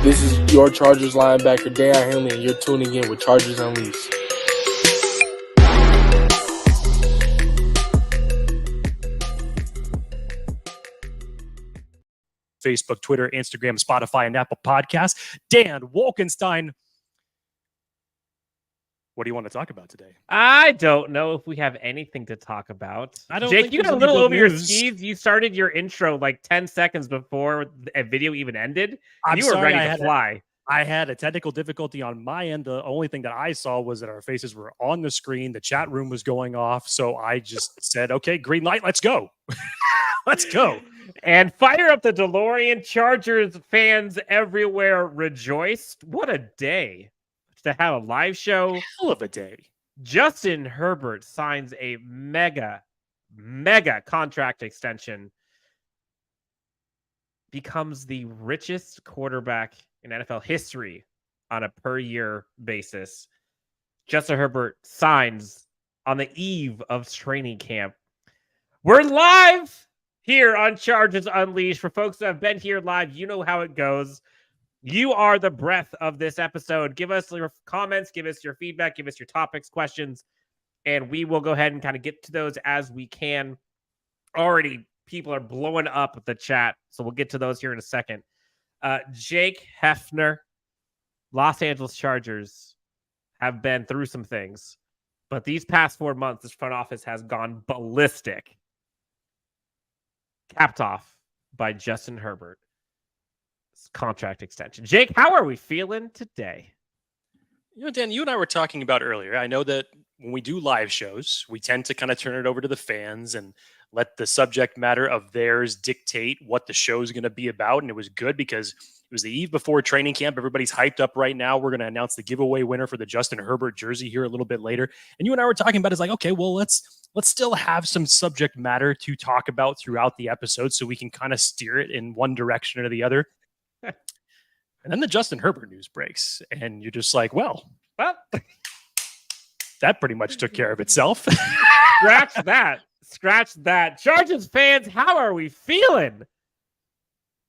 This is your Chargers linebacker, Daiyan Henley, and you're tuning in with Chargers Unleashed. Facebook, Twitter, Instagram, Spotify, and Apple Podcasts. Dan Wolkenstein, what do you want to talk about today? I don't know if we have anything to talk about. Jake, you got a little over your skis. You started your intro like 10 seconds before a video even ended. You were ready to fly. I had a technical difficulty on my end. The only thing that I saw was that our faces were on the screen. The chat room was going off. So I just said, okay, green light, let's go. Let's go. And fire up the DeLorean. Chargers fans everywhere rejoiced. What a day to have a live show. Hell of a day. Justin Herbert signs a mega contract extension. Becomes the richest quarterback in NFL history on a per-year basis. Justin Herbert signs on the eve of training camp. We're live here on Chargers Unleashed. For folks that have been here live, you know how it goes. You are the breath of this episode. Give us your comments, give us your feedback, give us your topics, questions, and we will go ahead and kind of get to those as we can. Already, people are blowing up the chat, so we'll get to those here in a second. Jake Hefner, Los Angeles Chargers have been through some things, but these past 4 months, this front office has gone ballistic. Capped off by Justin Herbert. Contract extension. Jake, how are we feeling today? You know, Dan, you and I were talking about earlier. I know that when we do live shows, we tend to kind of turn it over to the fans and let the subject matter of theirs dictate what the show is going to be about. And it was good because it was the eve before training camp. Everybody's hyped up right now. We're going to announce the giveaway winner for the Justin Herbert jersey here a little bit later. And you and I were talking about it's like, okay, well, let's still have some subject matter to talk about throughout the episode so we can kind of steer it in one direction or the other. And then the Justin Herbert news breaks, and you're just like, well, that pretty much took care of itself. Scratch that. Chargers fans, how are we feeling?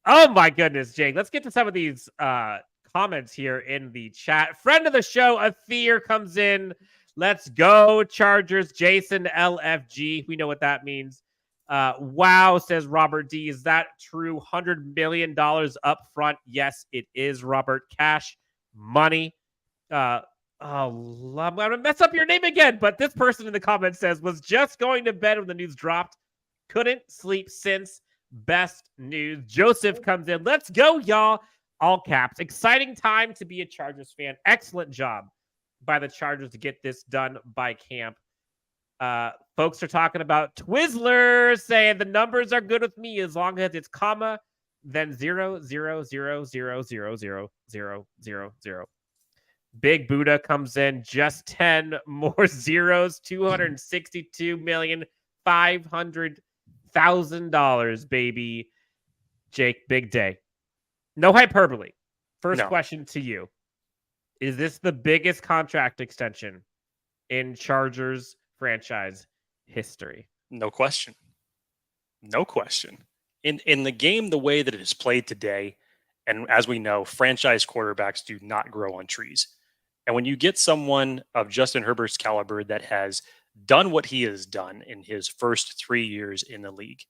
Oh, my goodness, Jake. Let's get to some of these comments here in the chat. Friend of the show, Athir, comes in. Let's go, Chargers. Jason LFG. We know what that means. Wow, says Robert D. Is that true? $100 million up front? Yes, it is, Robert. Cash money. I'm going to mess up your name again, but this person in the comments says, was just going to bed when the news dropped. Couldn't sleep since. Best news. Joseph comes in. Let's go, y'all. All caps. Exciting time to be a Chargers fan. Excellent job by the Chargers to get this done by camp. Folks are talking about Twizzlers saying the numbers are good with me as long as it's comma, then 0, 0, 0, 0, 0, 0, 0, 0, 0. Big Buddha comes in, just 10 more zeros, $262,500,000, baby. Jake, big day. No hyperbole. First question to you. Is this the biggest contract extension in Chargers franchise history? No question. No question. In the game, the way that it is played today, and as we know, franchise quarterbacks do not grow on trees. And when you get someone of Justin Herbert's caliber that has done what he has done in his first 3 years in the league,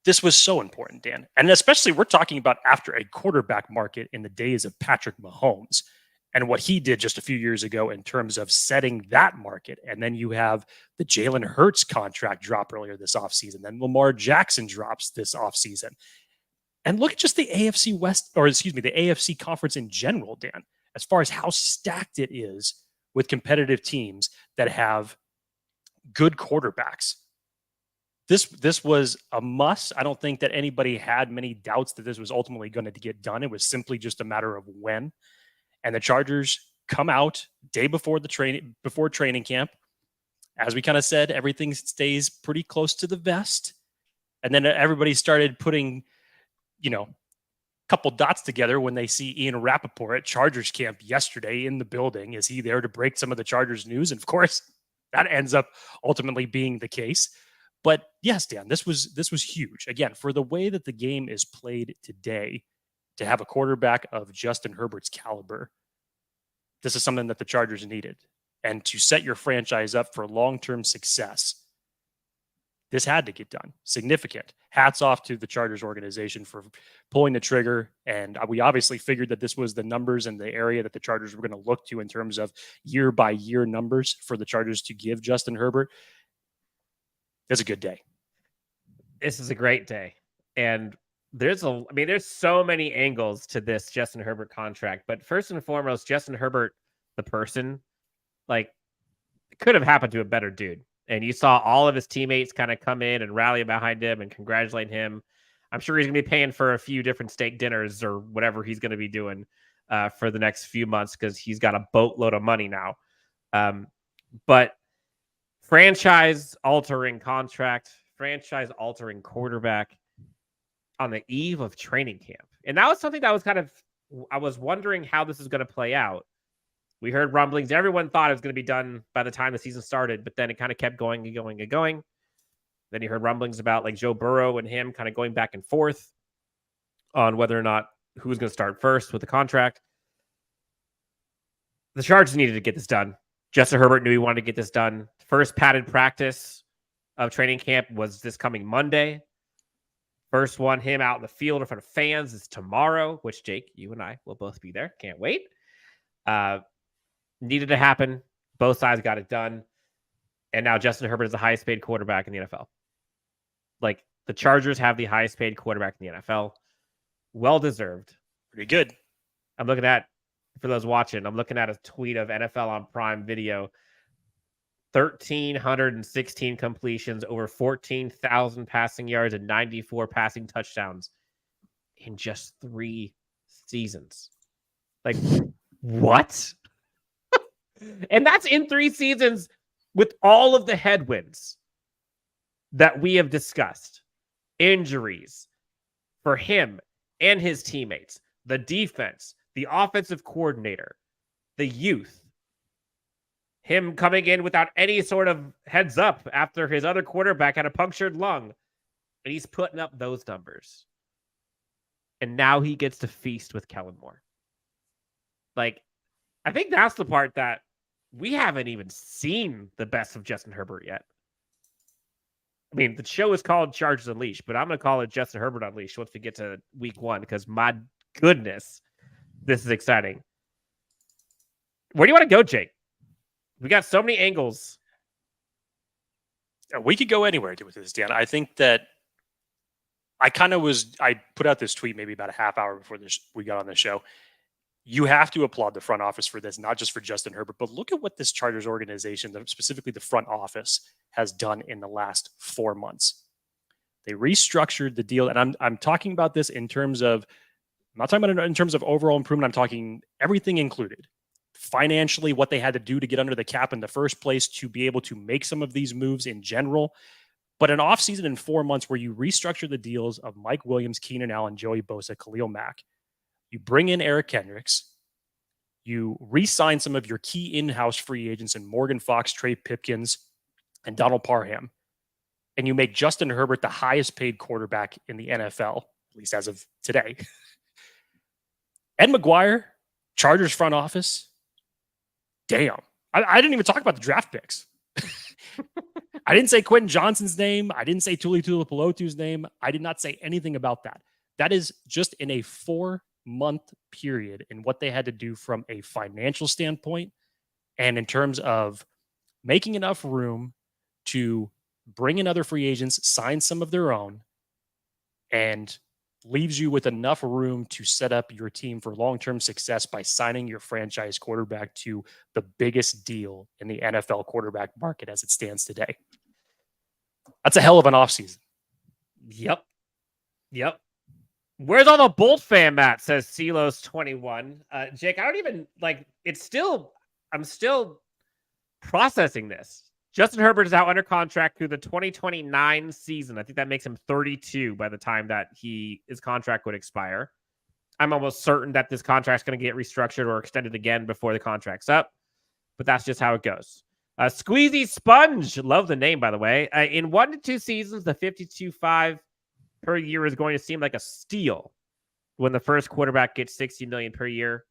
this was so important, Dan. And especially we're talking about after a quarterback market in the days of Patrick Mahomes and what he did just a few years ago in terms of setting that market. And then you have the Jalen Hurts contract drop earlier this offseason. Then Lamar Jackson drops this offseason. And look at just the AFC West, or excuse me, the AFC conference in general, Dan, as far as how stacked it is with competitive teams that have good quarterbacks. This was a must. I don't think that anybody had many doubts that this was ultimately going to get done. It was simply just a matter of when. And the Chargers come out day before training camp. As we kind of said, everything stays pretty close to the vest. And then everybody started putting, a couple dots together when they see Ian Rappaport at Chargers camp yesterday in the building. Is he there to break some of the Chargers news? And of course, that ends up ultimately being the case. But yes, Dan, this was huge. Again, for the way that the game is played today, to have a quarterback of Justin Herbert's caliber, this is something that the Chargers needed. And to set your franchise up for long-term success, this had to get done. Significant. Hats off to the Chargers organization for pulling the trigger. And we obviously figured that this was the numbers and the area that the Chargers were going to look to in terms of year-by-year numbers for the Chargers to give Justin Herbert. It's a good day. This is a great day. And there's so many angles to this Justin Herbert contract. But first and foremost, Justin Herbert, the person, like, it could have happened to a better dude. And you saw all of his teammates kind of come in and rally behind him and congratulate him. I'm sure he's going to be paying for a few different steak dinners or whatever he's going to be doing for the next few months because he's got a boatload of money now. But franchise-altering contract, franchise-altering quarterback on the eve of training camp. And that was something that was I was wondering how this is going to play out. We heard rumblings. Everyone thought it was going to be done by the time the season started, but then it kind of kept going and going and going. Then you heard rumblings about like Joe Burrow and him kind of going back and forth on whether or not who was going to start first with the contract. The Chargers needed to get this done. Justin Herbert knew he wanted to get this done. First padded practice of training camp was this coming Monday. First one, him out in the field in front of fans, is tomorrow, which Jake, you and I will both be there. Can't wait. Needed to happen. Both sides got it done. And now Justin Herbert is the highest paid quarterback in the NFL. Like, the Chargers have the highest paid quarterback in the NFL. Well deserved. Pretty good. I'm looking at, for those watching, I'm looking at a tweet of NFL on Prime Video. 1,316 completions, over 14,000 passing yards, and 94 passing touchdowns in just 3 seasons. Like, what? And that's in 3 seasons with all of the headwinds that we have discussed. Injuries for him and his teammates, the defense, the offensive coordinator, the youth, him coming in without any sort of heads up after his other quarterback had a punctured lung, and he's putting up those numbers. And now he gets to feast with Kellen Moore. Like, I think that's the part that we haven't even seen the best of Justin Herbert yet. I mean, the show is called Chargers Unleashed, but I'm going to call it Justin Herbert Unleashed once we get to week 1, because my goodness, this is exciting. Where do you want to go, Jake? We got so many angles. We could go anywhere with this, Dan. I think that I put out this tweet maybe about a half hour before we got on the show. You have to applaud the front office for this, not just for Justin Herbert, but look at what this Chargers organization, specifically the front office, has done in the last 4 months. They restructured the deal, and I'm talking about this in terms of, I'm not talking about it in terms of overall improvement. I'm talking everything included. Financially, what they had to do to get under the cap in the first place to be able to make some of these moves in general. But an offseason in 4 months where you restructure the deals of Mike Williams, Keenan Allen, Joey Bosa, Khalil Mack. You bring in Eric Kendricks. You re-sign some of your key in-house free agents in Morgan Fox, Trey Pipkins, and Donald Parham. And you make Justin Herbert the highest paid quarterback in the NFL, at least as of today. Ed McGuire, Chargers front office. Damn. I didn't even talk about the draft picks. I didn't say Quentin Johnston's name. I didn't say Tuipulotu's name. I did not say anything about that. That is just in a 4-month period in what they had to do from a financial standpoint and in terms of making enough room to bring in other free agents, sign some of their own, and leaves you with enough room to set up your team for long-term success by signing your franchise quarterback to the biggest deal in the NFL quarterback market as it stands today. That's a hell of an offseason. Yep. Where's all the Bolt fam at, says Silos21. Jake, I don't even, I'm still processing this. Justin Herbert is out under contract through the 2029 season. I think that makes him 32 by the time that his contract would expire. I'm almost certain that this contract's going to get restructured or extended again before the contract's up, but that's just how it goes. Squeezy Sponge, love the name, by the way. In 1 to 2 seasons, the 52.5 per year is going to seem like a steal. when the first quarterback gets $60 million per year.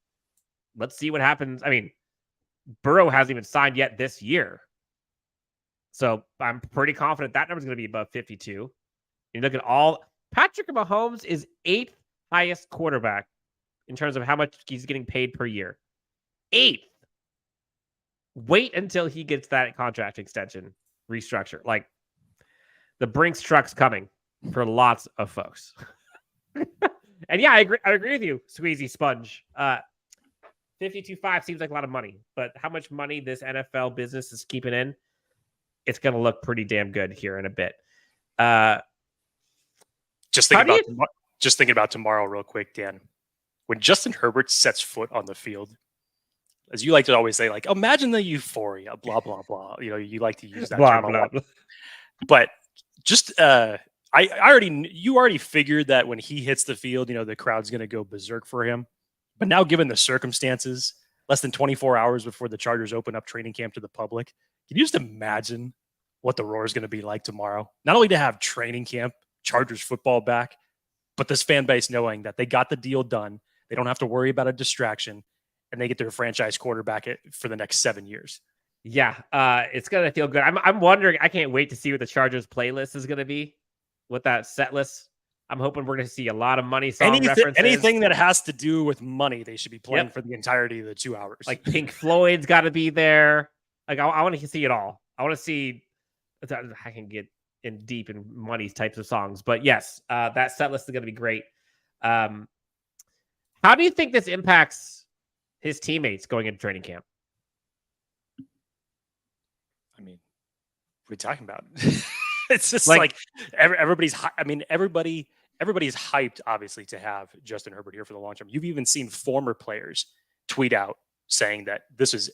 Let's see what happens. I mean, Burrow hasn't even signed yet this year. So I'm pretty confident that number is going to be above 52. You look at Patrick Mahomes is 8th highest quarterback in terms of how much he's getting paid per year. 8th. Wait until he gets that contract extension restructure. Like, the Brinks truck's coming for lots of folks. And yeah, I agree with you, Squeezy Sponge. 52.5 seems like a lot of money, but how much money this NFL business is keeping in, it's going to look pretty damn good here in a bit. Just thinking about tomorrow real quick, Dan. When Justin Herbert sets foot on the field, as you like to always say, like, imagine the euphoria, blah, blah, blah. You know, you like to use that blah, term a blah, lot. blah. But just, you already figured that when he hits the field, you know, the crowd's going to go berserk for him. But now, given the circumstances, less than 24 hours before the Chargers open up training camp to the public, can you just imagine what the roar is going to be like tomorrow? Not only to have training camp, Chargers football back, but this fan base knowing that they got the deal done. They don't have to worry about a distraction, and they get their franchise quarterback for the next 7 years. Yeah, it's going to feel good. I'm wondering, I can't wait to see what the Chargers playlist is going to be with that set list. I'm hoping we're going to see a lot of money song references. Anything that has to do with money, they should be playing for the entirety of the 2 hours. Like Pink Floyd's got to be there. Like I want to see it all. I want to see. I can get in deep in money types of songs, but yes, that set list is going to be great. How do you think this impacts his teammates going into training camp? I mean, what are we talking about? It's just like everybody's. I mean, everybody's hyped, obviously, to have Justin Herbert here for the long term. You've even seen former players tweet out saying that this is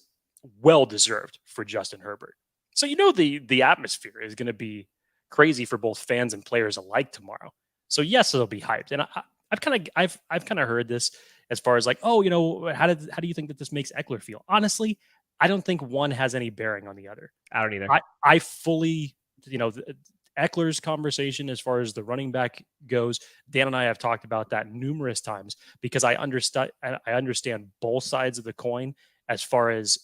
well deserved for Justin Herbert. So you know the atmosphere is going to be crazy for both fans and players alike tomorrow. So yes, it'll be hyped. And I've kind of heard this as far as like, oh, you know, how do you think that this makes Ekeler feel? Honestly, I don't think one has any bearing on the other. I don't either. I fully, you know, Eckler's conversation as far as the running back goes, Dan and I have talked about that numerous times because I understand both sides of the coin as far as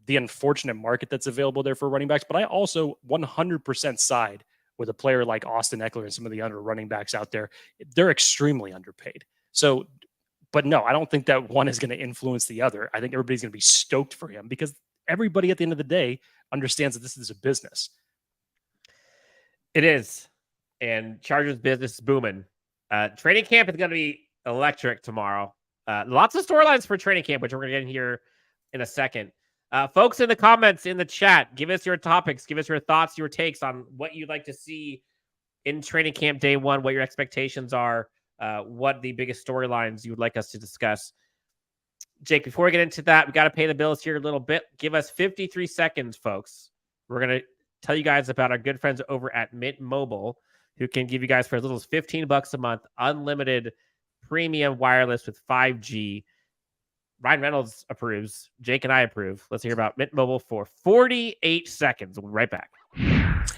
the unfortunate market that's available there for running backs. But I also 100% side with a player like Austin Ekeler and some of the other running backs out there. They're extremely underpaid. So, but no, I don't think that one is going to influence the other. I think everybody's going to be stoked for him because everybody at the end of the day understands that this is a business. It is. And Chargers business is booming. Training camp is going to be electric tomorrow. Lots of storylines for training camp, which we're going to get in here in a second. Folks in the comments in the chat, give us your topics, give us your thoughts, your takes on what you'd like to see in training camp day one, what your expectations are, what the biggest storylines you would like us to discuss. Jake, before we get into that, we got to pay the bills here a little bit. Give us 53 seconds, folks. We're going to tell you guys about our good friends over at Mint Mobile, who can give you guys for as little as $15 a month, unlimited premium wireless with 5G. Ryan Reynolds approves. Jake and I approve. Let's hear about Mint Mobile for 48 seconds. We'll be right back.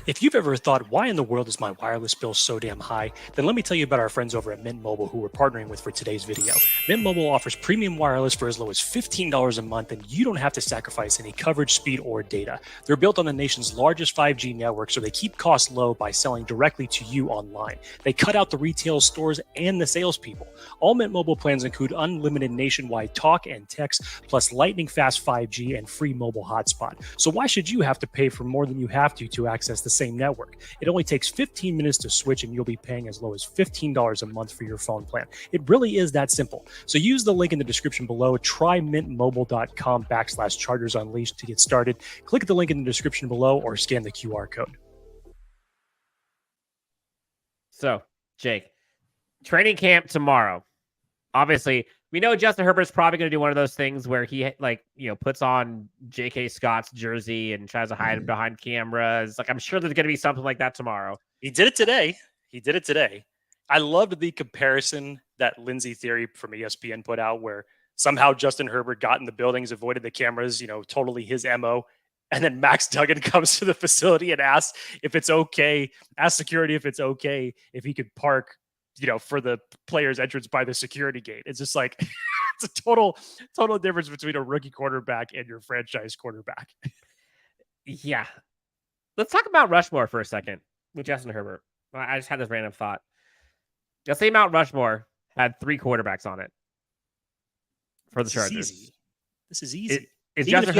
If you've ever thought, why in the world is my wireless bill so damn high? Then let me tell you about our friends over at Mint Mobile who we're partnering with for today's video. Mint Mobile offers premium wireless for as low as $15 a month, and you don't have to sacrifice any coverage, speed, or data. They're built on the nation's largest 5G network, so they keep costs low by selling directly to you online. They cut out the retail stores and the salespeople. All Mint Mobile plans include unlimited nationwide talk and text, plus lightning fast 5G and free mobile hotspot. So why should you have to pay for more than you have to access the same network? It only takes 15 minutes to switch, and you'll be paying as low as $15 a month for your phone plan. It really is that simple. So use the link in the description below. Try mintmobile.com/Chargers Unleashed to get started. Click the link in the description below or scan the QR code. So, Jake, training camp tomorrow. Obviously, we know Justin Herbert's probably going to do one of those things where he, puts on J.K. Scott's jersey and tries to hide behind cameras. Like, I'm sure there's going to be something like that tomorrow. He did it today. I loved the comparison that Lindsey Theory from ESPN put out where somehow Justin Herbert got in the buildings, avoided the cameras, totally his MO. And then Max Duggan comes to the facility and asks if it's okay, ask security if it's okay, if he could park for the player's entrance by the security gate. It's just like it's a total difference between a rookie quarterback and your franchise quarterback. Yeah. Let's talk about Rushmore for a second with Justin Herbert. I just had this random thought. Let's say Mount Rushmore had 3 quarterbacks on it for the Chargers. This is easy. Is Justin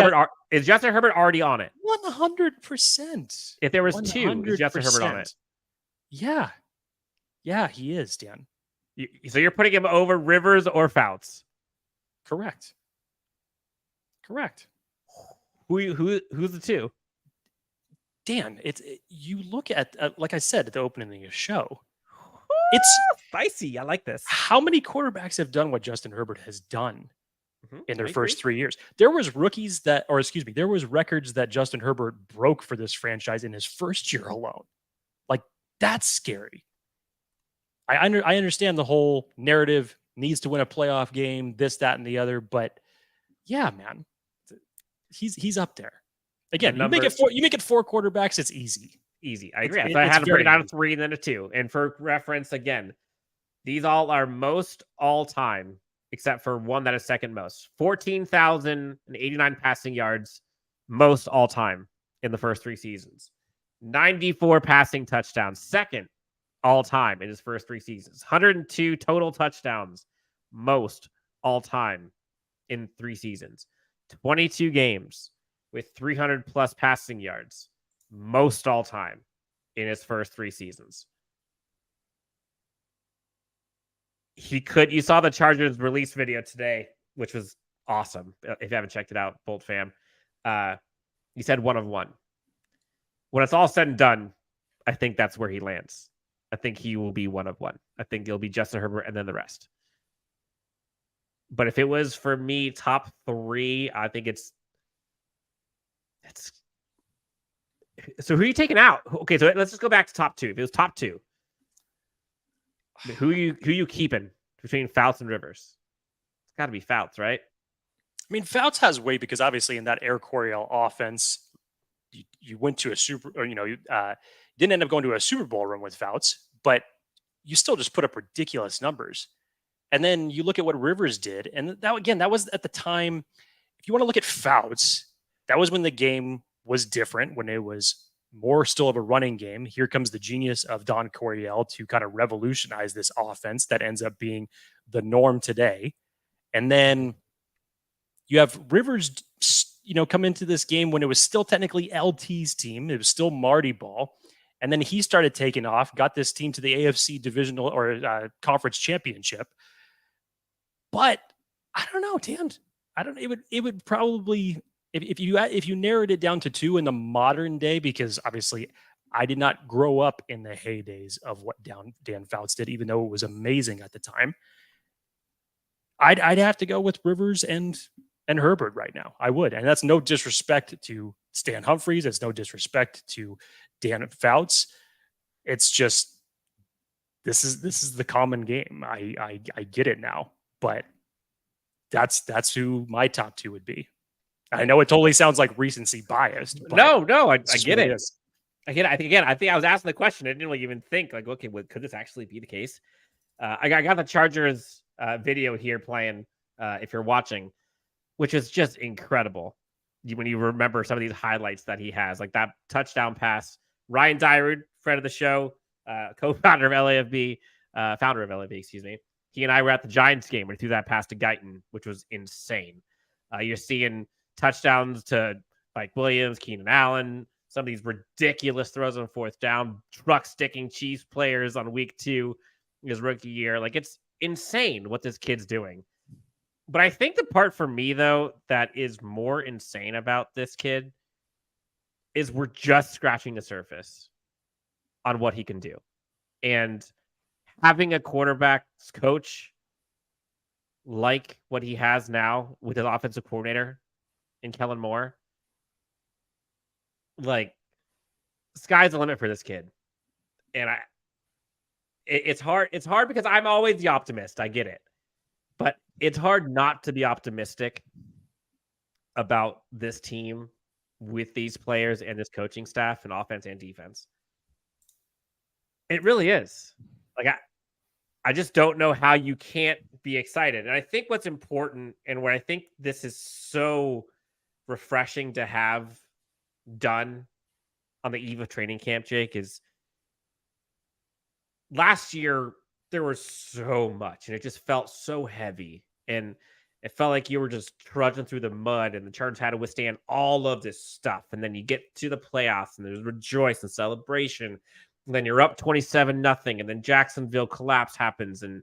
Herbert already on it? 100%. If there was 2, is Justin Herbert on it? Yeah. Yeah, he is, Dan. So you're putting him over Rivers or Fouts? Correct. Who's the 2? Dan, you look at like I said at the opening of the show. It's spicy. I like this. How many quarterbacks have done what Justin Herbert has done in their first 3 years? There was records that Justin Herbert broke for this franchise in his first year alone. Like, that's scary. I understand the whole narrative needs to win a playoff game, this, that, and the other, but yeah, man, he's up there. Again, you make it 4 quarterbacks, it's easy. I agree. So I had to break it down to 3 and then to 2. And for reference, again, these all are most all time, except for one that is second most. 14,089 passing yards, most all time in the first 3 seasons. 94 passing touchdowns, second all time in his first 3 seasons. 102 total touchdowns, most all time in 3 seasons. 22 games with 300 plus passing yards, most all time in his first 3 seasons. You saw the Chargers release video today, which was awesome. If you haven't checked it out, Bolt fam, he said 1 of 1. When it's all said and done, I think that's where he lands. I think he will be 1 of 1. I think it'll be Justin Herbert and then the rest. But if it was for me top 3, I think it's. So who are you taking out? Okay, so let's just go back to top 2. If it was top 2, who you keeping between Fouts and Rivers? It's got to be Fouts, right? I mean, Fouts has weight because obviously in that Air Coryell offense, you went to a you didn't end up going to a Super Bowl run with Fouts, but you still just put up ridiculous numbers. And then you look at what Rivers did, and that was at the time. If you want to look at Fouts, that was when the game was different, when it was more still of a running game. Here comes the genius of Don Coryell to kind of revolutionize this offense that ends up being the norm today. And then you have Rivers, come into this game when it was still technically LT's team. It was still Marty ball. And then he started taking off, got this team to the AFC divisional or conference championship. But I don't know, Dan. It would probably, if you narrowed it down to 2 in the modern day, because obviously I did not grow up in the heydays of what Dan Fouts did, even though it was amazing at the time. I'd have to go with Rivers and Herbert right now. I would, and that's no disrespect to Stan Humphries. It's no disrespect to Dan Fouts. It's just this is the common game. I get it now, but that's who my top 2 would be. I know it totally sounds like recency biased. But no, I get it. I get it. I think I was asking the question. I didn't really even think like, okay, could this actually be the case? I got the Chargers video here playing. If you're watching, which is just incredible. When you remember some of these highlights that he has, like that touchdown pass, Ryan Dyrud, friend of the show, co-founder of LAFB, founder of LAFB, excuse me. He and I were at the Giants game when he threw that pass to Guyton, which was insane. You're seeing touchdowns to Mike Williams, Keenan Allen, some of these ridiculous throws on 4th down, truck sticking Chiefs players on week 2 his rookie year. Like, it's insane what this kid's doing. But I think the part for me, though, that is more insane about this kid is we're just scratching the surface on what he can do. And having a quarterback's coach like what he has now with his offensive coordinator in Kellen Moore, like, sky's the limit for this kid. And it's hard. It's hard because I'm always the optimist. I get it. But it's hard not to be optimistic about this team with these players and this coaching staff and offense and defense. It really is. Like, I just don't know how you can't be excited. And I think what's important and what I think this is so refreshing to have done on the eve of training camp, Jake, is last year there was so much and it just felt so heavy. And it felt like you were just trudging through the mud and the Chargers had to withstand all of this stuff. And then you get to the playoffs and there's rejoice and celebration. And then you're up 27-0. And then Jacksonville collapse happens. And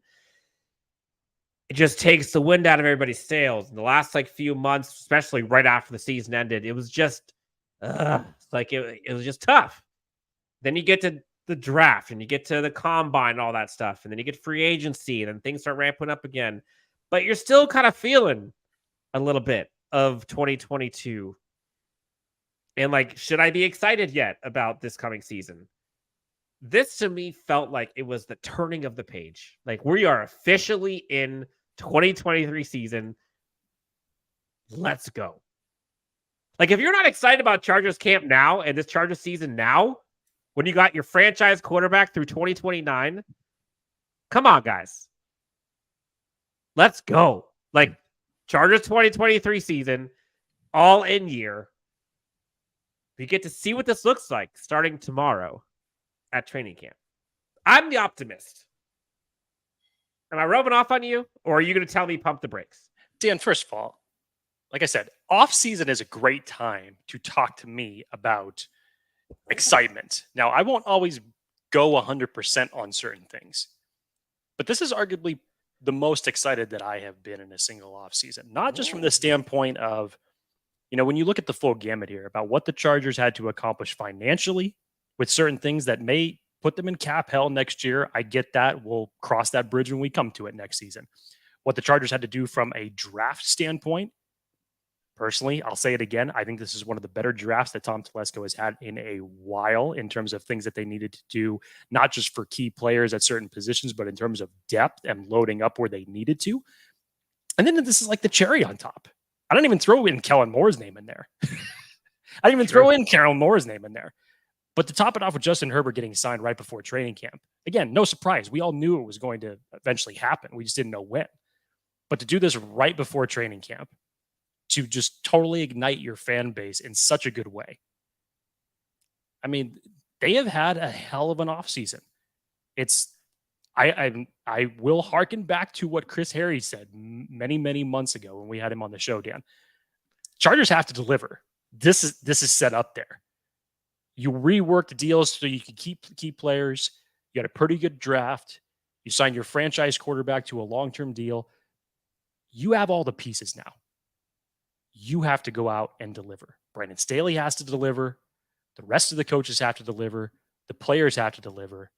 it just takes the wind out of everybody's sails. In the last few months, especially right after the season ended, it was just it was just tough. Then you get to the draft and you get to the combine and all that stuff. And then you get free agency and then things start ramping up again. But you're still kind of feeling a little bit of 2022. And should I be excited yet about this coming season? This to me felt like it was the turning of the page. We are officially in 2023 season. Let's go. If you're not excited about Chargers camp now and this Chargers season now, when you got your franchise quarterback through 2029, come on, guys. Let's go. Chargers 2023 season, all in year. We get to see what this looks like starting tomorrow at training camp. I'm the optimist. Am I rubbing off on you, or are you going to tell me pump the brakes? Dan, first of all, like I said, off season is a great time to talk to me about excitement. Now, I won't always go 100% on certain things, but this is arguably the most excited that I have been in a single off season. Not just from the standpoint of, when you look at the full gamut here about what the Chargers had to accomplish financially with certain things that may put them in cap hell next year. I get that. We'll cross that bridge when we come to it next season. What the Chargers had to do from a draft standpoint, personally, I'll say it again. I think this is one of the better drafts that Tom Telesco has had in a while in terms of things that they needed to do, not just for key players at certain positions, but in terms of depth and loading up where they needed to. And then this is like the cherry on top. I don't even throw in Kellen Moore's name in there. I didn't even throw in Kellen Moore's name in there. But to top it off with Justin Herbert getting signed right before training camp, again, no surprise. We all knew it was going to eventually happen. We just didn't know when. But to do this right before training camp, to just totally ignite your fan base in such a good way. I mean, they have had a hell of an offseason. I will hearken back to what Chris Harry said many, many months ago when we had him on the show, Dan. Chargers have to deliver. This is set up there. You reworked deals so you can keep players. You got a pretty good draft. You signed your franchise quarterback to a long-term deal. You have all the pieces now. You have to go out and deliver. Brandon Staley has to deliver. The rest of the coaches have to deliver. The players have to deliver.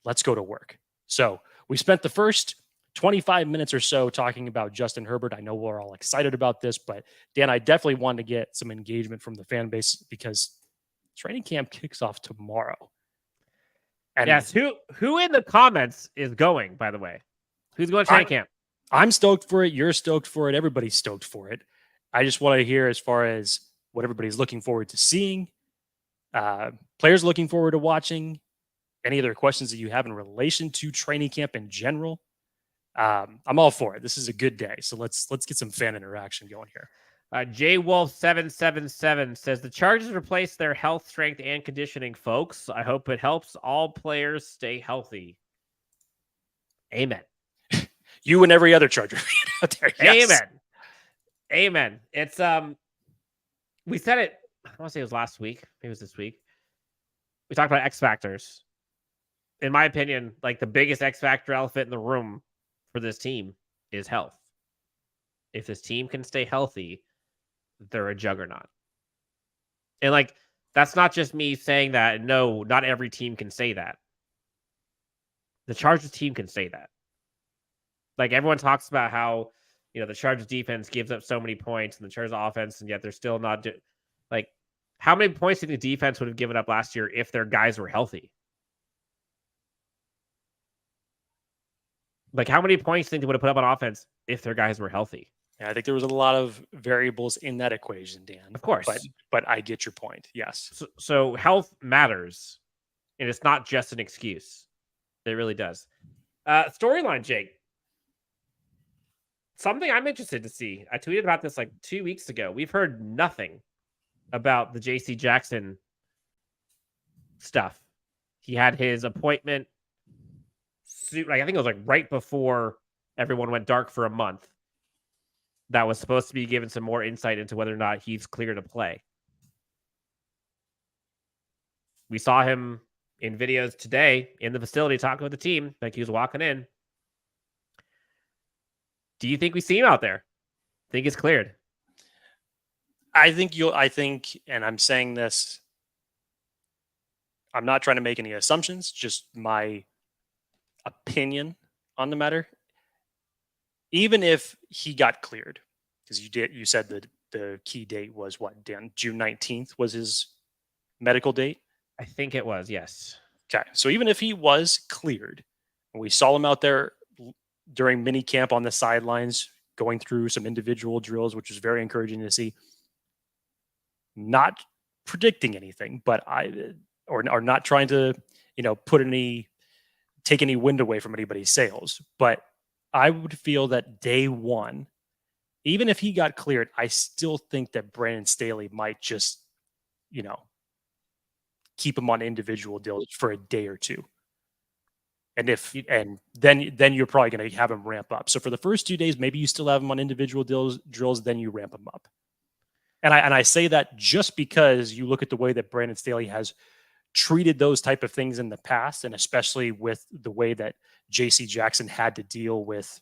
Let's go to work. So we spent the first 25 minutes or so talking about Justin Herbert. I know we're all excited about this, but Dan, I definitely wanted to get some engagement from the fan base because training camp kicks off tomorrow. And yes, who in the comments is going, by the way? Who's going to training camp? I'm stoked for it. You're stoked for it. Everybody's stoked for it. I just want to hear as far as what everybody's looking forward to seeing, players looking forward to watching, any other questions that you have in relation to training camp in general. I'm all for it. This is a good day. So let's get some fan interaction going here. JWolf777 says the Chargers replace their health, strength, and conditioning folks. I hope it helps all players stay healthy. Amen. You and every other Charger out there. Yes. Amen. It's we said it, I want to say it was last week, maybe it was this week. We talked about X factors. In my opinion, the biggest X factor elephant in the room for this team is health. If this team can stay healthy, they're a juggernaut. And that's not just me saying that. No, not every team can say that. The Chargers team can say that. Everyone talks about how, the Chargers defense gives up so many points and the Chargers offense, and yet they're still not how many points do you think the defense would have given up last year if their guys were healthy? How many points do you think they would have put up on offense if their guys were healthy? Yeah, I think there was a lot of variables in that equation, Dan. Of course. But I get your point. Yes. So health matters, and it's not just an excuse. It really does. Storyline, Jake. Something I'm interested to see. I tweeted about this like 2 weeks ago. We've heard nothing about the J.C. Jackson stuff. He had his appointment, I think it was like right before everyone went dark for a month. That was supposed to be given some more insight into whether or not he's clear to play. We saw him in videos today in the facility talking with the team, like he was walking in. Do you think we see him out there? Think it's cleared? I think, and I'm saying this, I'm not trying to make any assumptions, just my opinion on the matter. Even if he got cleared, because you said that the key date was what, Dan? June 19th was his medical date? I think it was, yes. Okay. So even if he was cleared, and we saw him out there during mini camp on the sidelines, going through some individual drills, which was very encouraging to see. Not predicting anything, but or not trying to, take any wind away from anybody's sails. But I would feel that day one, even if he got cleared, I still think that Brandon Staley might just, keep him on individual deals for a day or two. And then you're probably going to have him ramp up. So for the first 2 days, maybe you still have him on individual drills, then you ramp him up. And I say that just because you look at the way that Brandon Staley has treated those type of things in the past, and especially with the way that J.C. Jackson had to deal with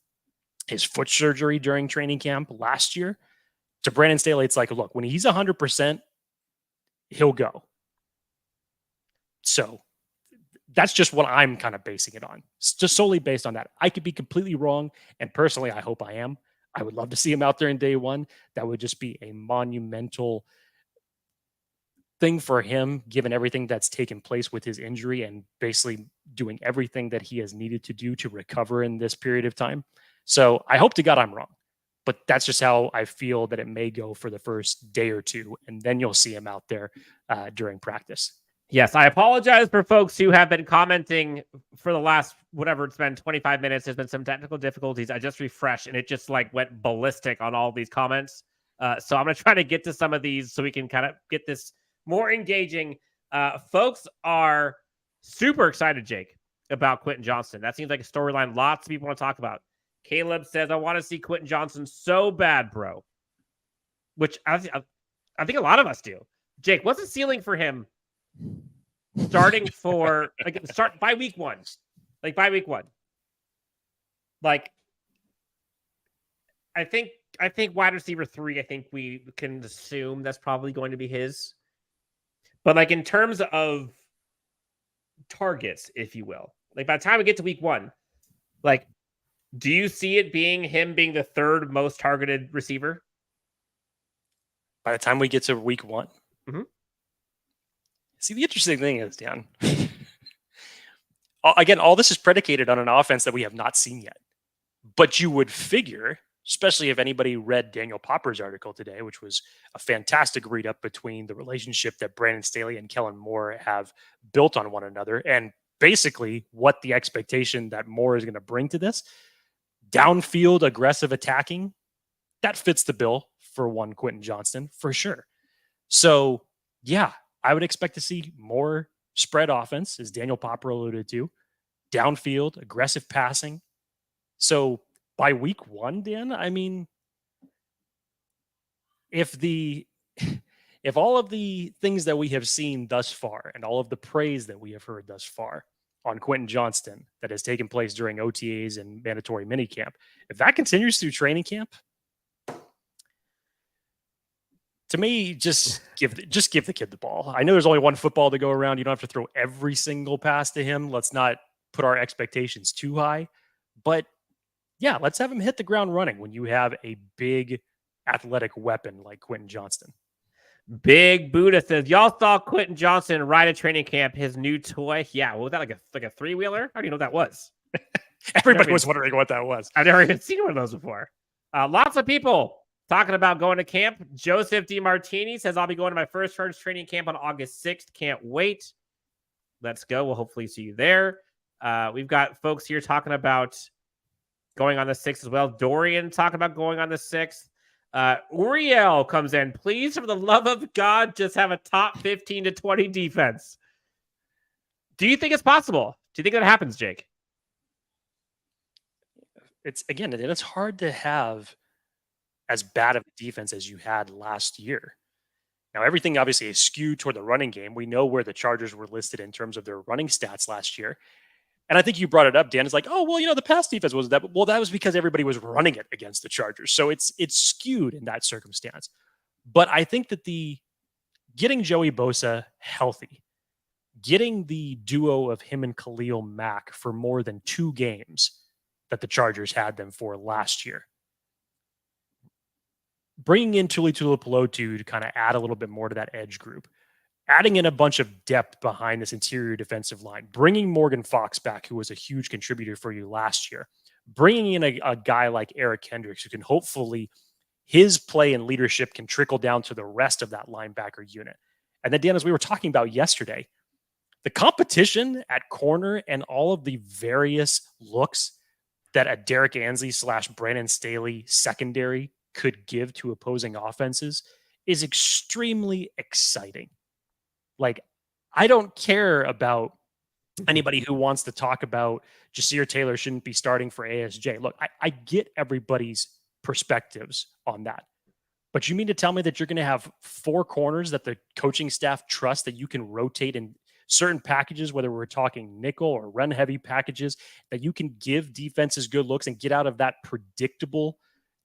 his foot surgery during training camp last year. To Brandon Staley, it's like, look, when he's 100%, he'll go. So that's just what I'm kind of basing it on. It's just solely based on that. I could be completely wrong, and personally, I hope I am. I would love to see him out there in day one. That would just be a monumental thing for him, given everything that's taken place with his injury and basically doing everything that he has needed to do to recover in this period of time. So I hope to God I'm wrong, but that's just how I feel that it may go for the first day or two, and then you'll see him out there during practice. Yes, I apologize for folks who have been commenting for the last, whatever it's been, 25 minutes. There's been some technical difficulties. I just refreshed, and it just went ballistic on all these comments. So I'm going to try to get to some of these so we can kind of get this more engaging. Folks are super excited, Jake, about Quentin Johnston. That seems like a storyline lots of people want to talk about. Caleb says, I want to see Quentin Johnston so bad, bro. Which I think a lot of us do. Jake, what's the ceiling for him starting for start by week one? By week one. I think wide receiver 3, I think we can assume that's probably going to be his. But in terms of targets, if you will, by the time we get to week one, do you see it being him being the third most targeted receiver? By the time we get to week one? Mm-hmm. See, the interesting thing is, Dan, again, all this is predicated on an offense that we have not seen yet. But you would figure, especially if anybody read Daniel Popper's article today, which was a fantastic read-up between the relationship that Brandon Staley and Kellen Moore have built on one another, and basically what the expectation that Moore is going to bring to this. Downfield, aggressive attacking, that fits the bill for one Quentin Johnston, for sure. So, yeah, I would expect to see more spread offense, as Daniel Popper alluded to, downfield, aggressive passing. So by week one, Dan, I mean, if all of the things that we have seen thus far and all of the praise that we have heard thus far on Quentin Johnston that has taken place during OTAs and mandatory minicamp, if that continues through training camp, to me, just give the kid the ball. I know there's only one football to go around. You don't have to throw every single pass to him. Let's not put our expectations too high. But yeah, let's have him hit the ground running when you have a big athletic weapon like Quentin Johnston. Big Buddha says, y'all saw Quentin Johnston ride at training camp, his new toy. Yeah, what was that, like a three-wheeler? How do you know what that was? Everybody was wondering what that was. I've never even seen one of those before. Lots of people talking about going to camp. Joseph DiMartini says, I'll be going to my first training camp on August 6th. Can't wait. Let's go. We'll hopefully see you there. We've got folks here talking about going on the 6th as well. Dorian talking about going on the 6th. Uriel comes in. Please, for the love of God, just have a top 15 to 20 defense. Do you think it's possible? Do you think that happens, Jake? It's hard to have as bad of a defense as you had last year. Now, everything obviously is skewed toward the running game. We know where the Chargers were listed in terms of their running stats last year. And I think you brought it up, Dan. It's like, oh, well, the pass defense wasn't that. Well, that was because everybody was running it against the Chargers. So it's skewed in that circumstance. But I think that getting Joey Bosa healthy, getting the duo of him and Khalil Mack for more than 2 games that the Chargers had them for last year, bringing in Tuipulotu to kind of add a little bit more to that edge group, adding in a bunch of depth behind this interior defensive line, bringing Morgan Fox back, who was a huge contributor for you last year, bringing in a guy like Eric Kendricks, who can hopefully, his play and leadership can trickle down to the rest of that linebacker unit. And then, Dan, as we were talking about yesterday, the competition at corner and all of the various looks that a Derek Ansley / Brandon Staley secondary could give to opposing offenses is extremely exciting. Like, I don't care about anybody who wants to talk about Jasir Taylor shouldn't be starting for ASJ. Look, I get everybody's perspectives on that. But you mean to tell me that you're going to have 4 corners that the coaching staff trusts that you can rotate in certain packages, whether we're talking nickel or run heavy packages, that you can give defenses good looks and get out of that predictable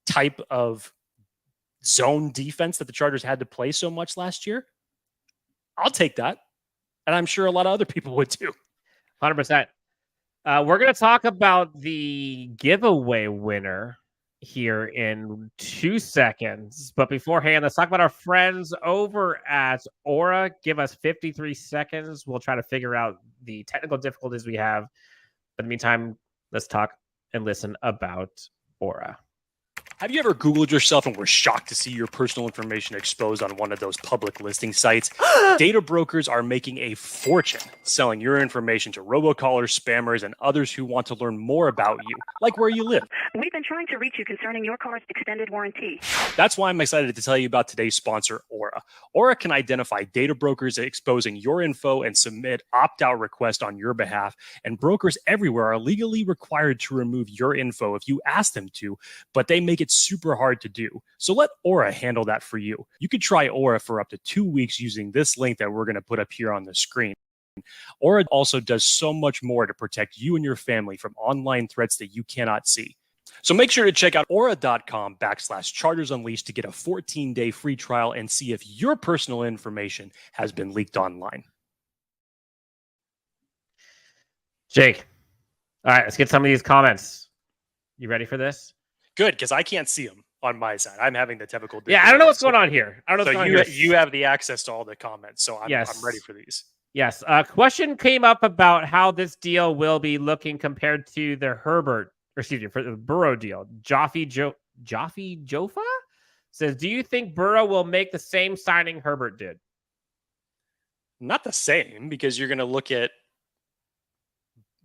type of zone defense that the Chargers had to play so much last year? I'll take that. And I'm sure a lot of other people would too. 100%. We're going to talk about the giveaway winner here in 2 seconds. But beforehand, let's talk about our friends over at Aura. Give us 53 seconds. We'll try to figure out the technical difficulties we have. But in the meantime, let's talk and listen about Aura. Have you ever Googled yourself and were shocked to see your personal information exposed on one of those public listing sites? Data brokers are making a fortune selling your information to robocallers, spammers, and others who want to learn more about you, like where you live. We've been trying to reach you concerning your car's extended warranty. That's why I'm excited to tell you about today's sponsor, Aura. Aura can identify data brokers exposing your info and submit opt-out requests on your behalf. And brokers everywhere are legally required to remove your info if you ask them to, but they make it super hard to do. So let Aura handle that for you. You could try Aura for up to 2 weeks using this link that we're going to put up here on the screen. Aura also does so much more to protect you and your family from online threats that you cannot see. So make sure to check out aura.com/Chargers Unleashed to get a 14-day free trial and see if your personal information has been leaked online. Jake. All right, let's get some of these comments. You ready for this? Good, because I can't see them on my side. I'm having the typical difficulty. Yeah, I don't know what's going on here. I don't know so what's going on here. You have the access to all the comments, so I'm ready for these. Yes. A question came up about how this deal will be looking compared to the Herbert, for the Burrow deal. Jaffe Jofa says, do you think Burrow will make the same signing Herbert did? Not the same, because you're going to look at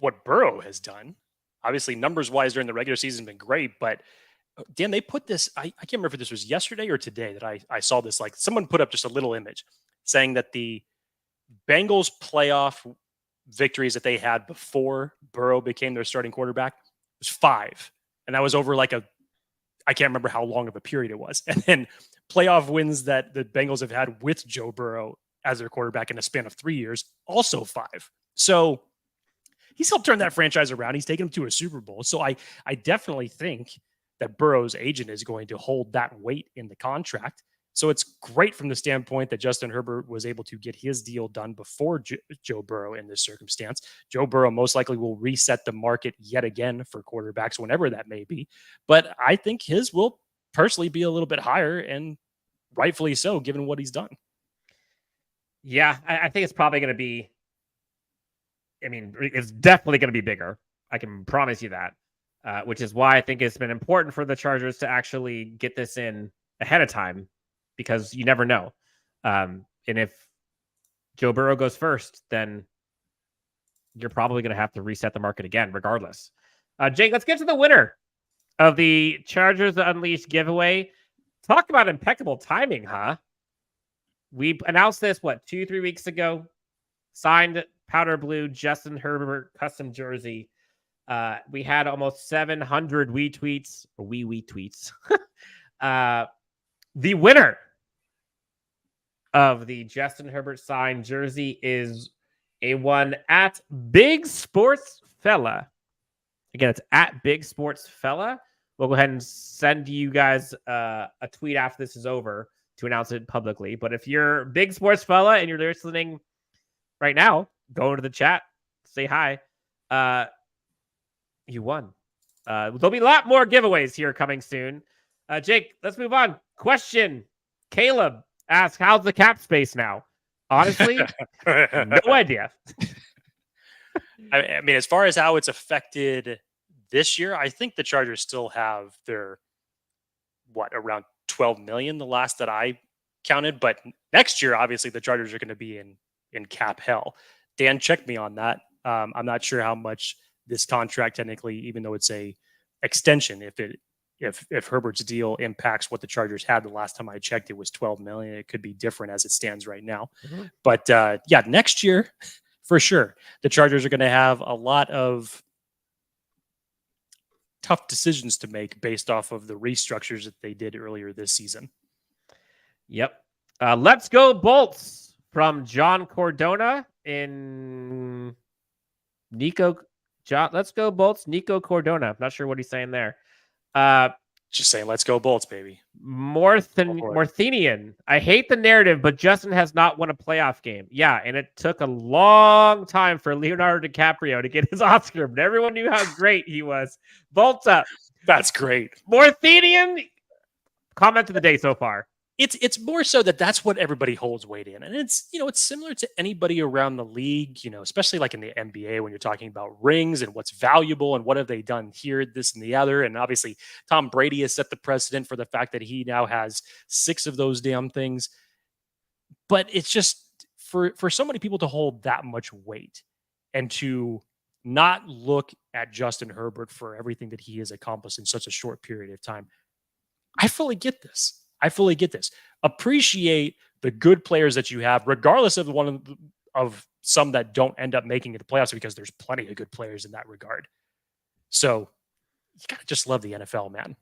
what Burrow has done. Obviously, numbers-wise during the regular season has been great, but Dan, they put this, I can't remember if this was yesterday or today that I saw this, like someone put up just a little image saying that the Bengals playoff victories that they had before Burrow became their starting quarterback was 5. And that was over I can't remember how long of a period it was. And then playoff wins that the Bengals have had with Joe Burrow as their quarterback in a span of 3 years, also 5. So he's helped turn that franchise around. He's taken them to a Super Bowl. So I definitely think that Burrow's agent is going to hold that weight in the contract. So it's great from the standpoint that Justin Herbert was able to get his deal done before Joe Burrow in this circumstance. Joe Burrow most likely will reset the market yet again for quarterbacks, whenever that may be. But I think his will personally be a little bit higher, and rightfully so, given what he's done. Yeah, I think it's probably going to be, it's definitely going to be bigger. I can promise you that, which is why I think it's been important for the Chargers to actually get this in ahead of time, because you never know. And if Joe Burrow goes first, then you're probably going to have to reset the market again, regardless. Jake, let's get to the winner of the Chargers Unleashed giveaway. Talk about impeccable timing, huh? We announced this, 2-3 weeks ago? Signed powder blue Justin Herbert custom jersey. We had almost 700 wee tweets. The winner of the Justin Herbert signed jersey is a one at Big Sports Fella. Again, it's at Big Sports Fella. We'll go ahead and send you guys a tweet after this is over to announce it publicly. But if you're Big Sports Fella and you're listening right now, go into the chat, say hi. You won. There'll be a lot more giveaways here coming soon. Jake, let's move on. Question. Caleb asks, how's the cap space now? Honestly, no idea. I mean, as far as how it's affected this year, I think the Chargers still have their, around 12 million, the last that I counted. But next year, obviously, the Chargers are going to be in cap hell. Dan, check me on that. I'm not sure how much this contract technically, even though it's a extension, if Herbert's deal impacts what the Chargers had the last time I checked, it was 12 million. It could be different as it stands right now. Mm-hmm. But next year, for sure, the Chargers are going to have a lot of tough decisions to make based off of the restructures that they did earlier this season. Yep. Let's go Bolts from John Cordona in Nico. Let's go Bolts. Nico Cordona. I'm not sure what he's saying there. Just saying, let's go Bolts, baby. Morthenian. I hate the narrative, but Justin has not won a playoff game. Yeah, and it took a long time for Leonardo DiCaprio to get his Oscar, but everyone knew how great he was. Bolts up. That's great. Morthenian. Comment of the day so far. It's more so that's what everybody holds weight in. And it's similar to anybody around the league, especially like in the NBA when you're talking about rings and what's valuable and what have they done here, this and the other. And obviously Tom Brady has set the precedent for the fact that he now has 6 of those damn things. But it's just for so many people to hold that much weight and to not look at Justin Herbert for everything that he has accomplished in such a short period of time. I fully get this. Appreciate the good players that you have, regardless of of some that don't end up making it to playoffs, because there's plenty of good players in that regard. So you gotta just love the NFL, man.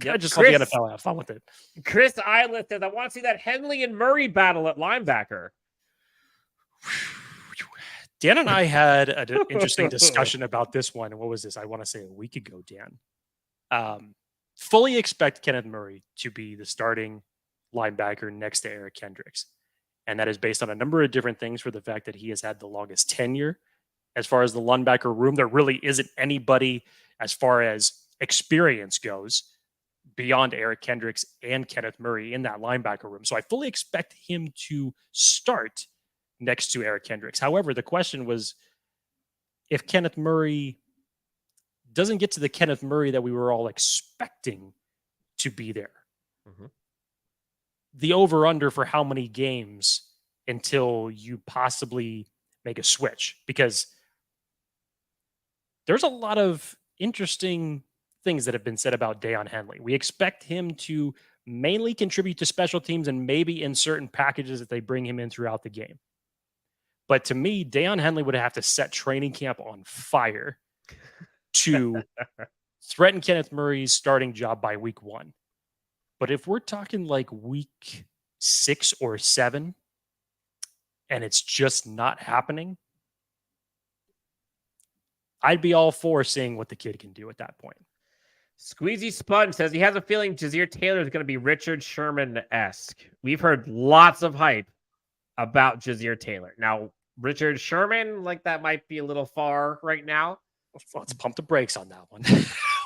Love the NFL and have fun with it. Chris Eileth says, I want to see that Henley and Murray battle at linebacker. Dan and I had an interesting discussion about this one. What was this? I want to say a week ago, Dan. Fully expect Kenneth Murray to be the starting linebacker next to Eric Kendricks. And that is based on a number of different things, for the fact that he has had the longest tenure as far as the linebacker room. There really isn't anybody as far as experience goes beyond Eric Kendricks and Kenneth Murray in that linebacker room. So I fully expect him to start next to Eric Kendricks. However, the question was, if Kenneth Murray doesn't get to the Kenneth Murray that we were all expecting to be there, the over-under for how many games until you possibly make a switch, because there's a lot of interesting things that have been said about Daiyan Henley. We expect him to mainly contribute to special teams and maybe in certain packages that they bring him in throughout the game. But to me, Daiyan Henley would have to set training camp on fire to threaten Kenneth Murray's starting job by week 1. But if we're talking like week 6 or 7 and it's just not happening, I'd be all for seeing what the kid can do at that point. Squeezy Sponge says he has a feeling Jazeer Taylor is going to be Richard Sherman-esque. We've heard lots of hype about Jazeer Taylor. Now, Richard Sherman, that might be a little far right now. Let's pump the brakes on that one.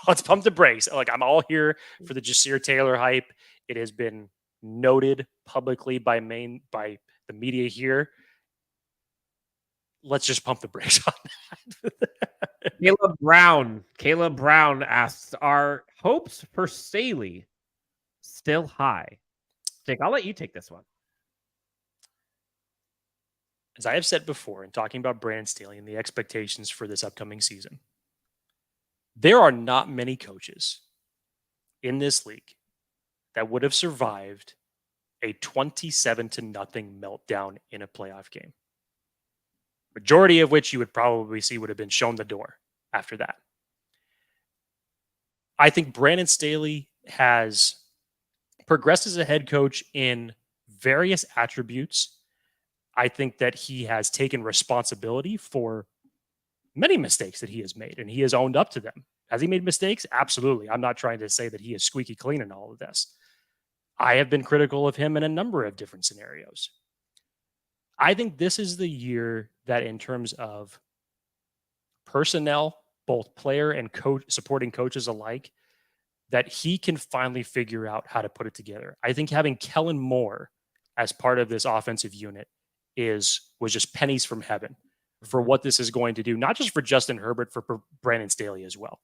Let's pump the brakes. I'm all here for the Jazeer Taylor hype. It has been noted publicly by the media here. Let's just pump the brakes on that. Caleb Brown asks, are hopes for Staley still high? Jake, I'll let you take this one. as I have said before in talking about Brandon Staley and the expectations for this upcoming season, there are not many coaches in this league that would have survived a 27-0 meltdown in a playoff game. Majority of which you would probably see would have been shown the door after that. I think Brandon Staley has progressed as a head coach in various attributes. I think that he has taken responsibility for many mistakes that he has made, and he has owned up to them. Has he made mistakes? Absolutely. I'm not trying to say that he is squeaky clean in all of this. I have been critical of him in a number of different scenarios. I think this is the year that, in terms of personnel, both player and coach, supporting coaches alike, that he can finally figure out how to put it together. I think having Kellen Moore as part of this offensive unit was just pennies from heaven for what this is going to do, not just for Justin Herbert, for Brandon Staley as well.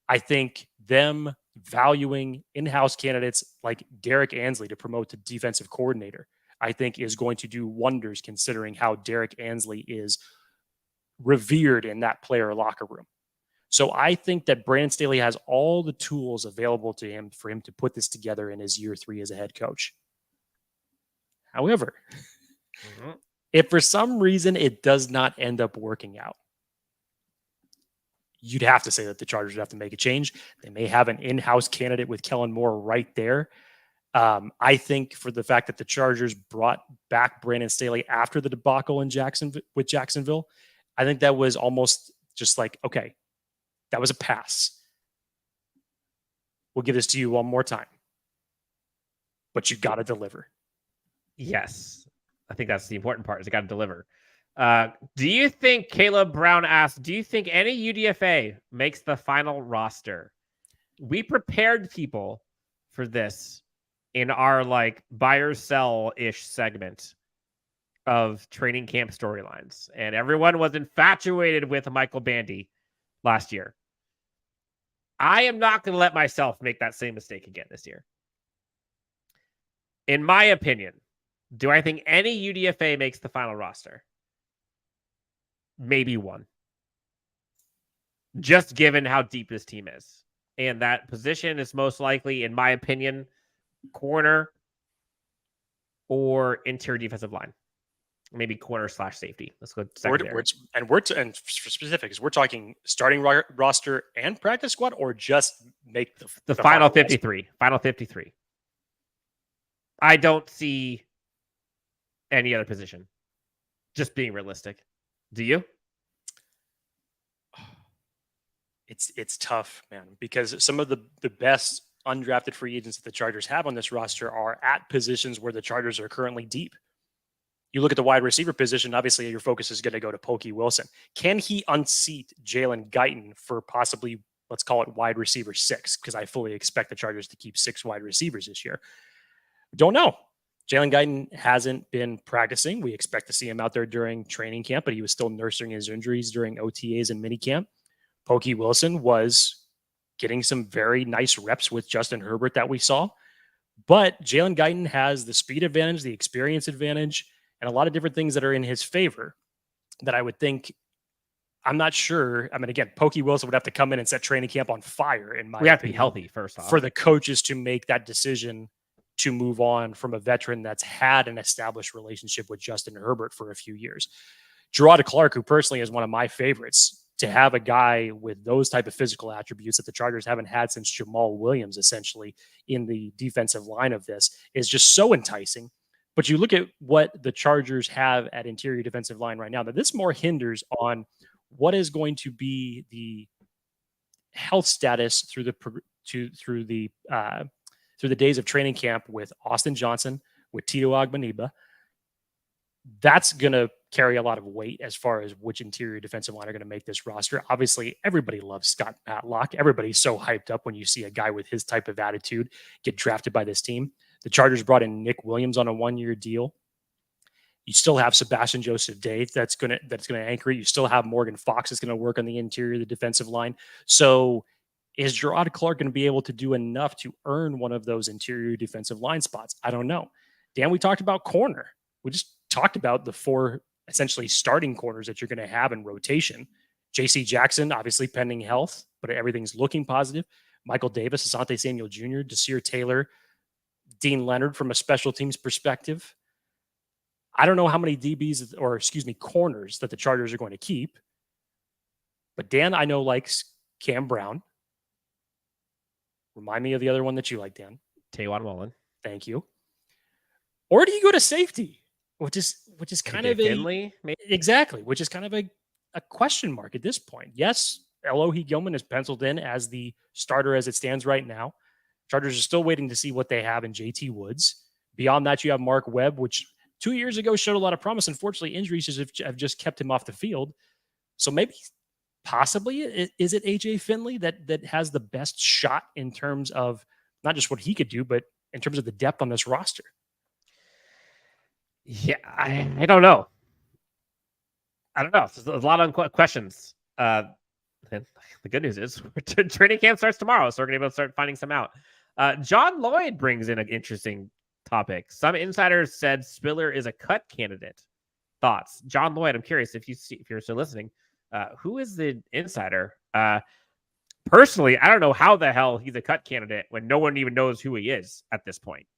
I think them valuing in-house candidates like Derek Ansley to promote to defensive coordinator, I think is going to do wonders, considering how Derek Ansley is revered in that player locker room. So I think that Brandon Staley has all the tools available to him for him to put this together in his year 3 as a head coach. However, if for some reason it does not end up working out, you'd have to say that the Chargers would have to make a change. They may have an in-house candidate with Kellen Moore right there. I think for the fact that the Chargers brought back Brandon Staley after the debacle in Jacksonville, I think that was almost just like, okay, that was a pass. We'll give this to you one more time, but you got to deliver. Yes. I think that's the important part, is you got to deliver. Do you think, Caleb Brown asked, do you think any UDFA makes the final roster? We prepared people for this in our buy or sell-ish segment of training camp storylines. And everyone was infatuated with Michael Bandy last year. I am not going to let myself make that same mistake again this year. In my opinion, do I think any UDFA makes the final roster? Maybe one. Just given how deep this team is. And that position is most likely, in my opinion, corner or interior defensive line. Maybe corner / safety. Let's go secondary. And for specifics, we're talking starting roster and practice squad, or just make the final 53. Roster. Final 53. I don't see any other position. Just being realistic. Do you? It's tough, man, because some of the best undrafted free agents that the Chargers have on this roster are at positions where the Chargers are currently deep. You look at the wide receiver position, obviously your focus is going to go to Pokey Wilson. Can he unseat Jalen Guyton for possibly, let's call it wide receiver 6? Because I fully expect the Chargers to keep 6 wide receivers this year. Don't know. Jalen Guyton hasn't been practicing. We expect to see him out there during training camp, but he was still nursing his injuries during OTAs and minicamp. Pokey Wilson was getting some very nice reps with Justin Herbert that we saw. But Jalen Guyton has the speed advantage, the experience advantage, and a lot of different things that are in his favor that I would think, I'm not sure. I mean, again, Pokey Wilson would have to come in and set training camp on fire, in my opinion. We have to be healthy first off. For the coaches to make that decision to move on from a veteran that's had an established relationship with Justin Herbert for a few years. Gerard Clark, who personally is one of my favorites, to have a guy with those type of physical attributes that the Chargers haven't had since Jamal Williams, essentially, in the defensive line of this, is just so enticing. But you look at what the Chargers have at interior defensive line right now, that this more hinders on what is going to be the health status through the days of training camp with Austin Johnson, with Tito Ogbonniba. That's going to carry a lot of weight as far as which interior defensive line are going to make this roster. Obviously, everybody loves Scott Matlock. Everybody's so hyped up when you see a guy with his type of attitude get drafted by this team. The Chargers brought in Nick Williams on a 1-year deal. You still have Sebastian Joseph Day that's going to anchor it. You still have Morgan Fox that's going to work on the interior of the defensive line. So is Gerard Clark going to be able to do enough to earn one of those interior defensive line spots? I don't know. Dan, we talked about corner. We just talked about the 4 essentially starting corners that you're going to have in rotation. J.C. Jackson, obviously pending health, but everything's looking positive. Michael Davis, Asante Samuel Jr., Desir Taylor, Dean Leonard from a special teams perspective. I don't know how many corners that the Chargers are going to keep. But Dan, I know, likes Cam Brown. Remind me of the other one that you like, Dan. Taywan Mullen. Thank you. Or do you go to safety, which is kind of Henley, maybe? Exactly, which is kind of a question mark at this point. Yes, Elohi Gilman is penciled in as the starter as it stands right now. Chargers are still waiting to see what they have in JT Woods. Beyond that, you have Mark Webb, which 2 years ago showed a lot of promise. Unfortunately, injuries have just kept him off the field. So maybe, possibly, is it AJ Finley that has the best shot in terms of not just what he could do, but in terms of the depth on this roster? Yeah, I don't know. There's a lot of questions. The good news is training camp starts tomorrow, so we're going to be able to start finding some out. John Lloyd brings in an interesting topic. Some insiders said Spiller is a cut candidate. Thoughts? John Lloyd, I'm curious if you're still listening. Who is the insider? Personally, I don't know how the hell he's a cut candidate when no one even knows who he is at this point.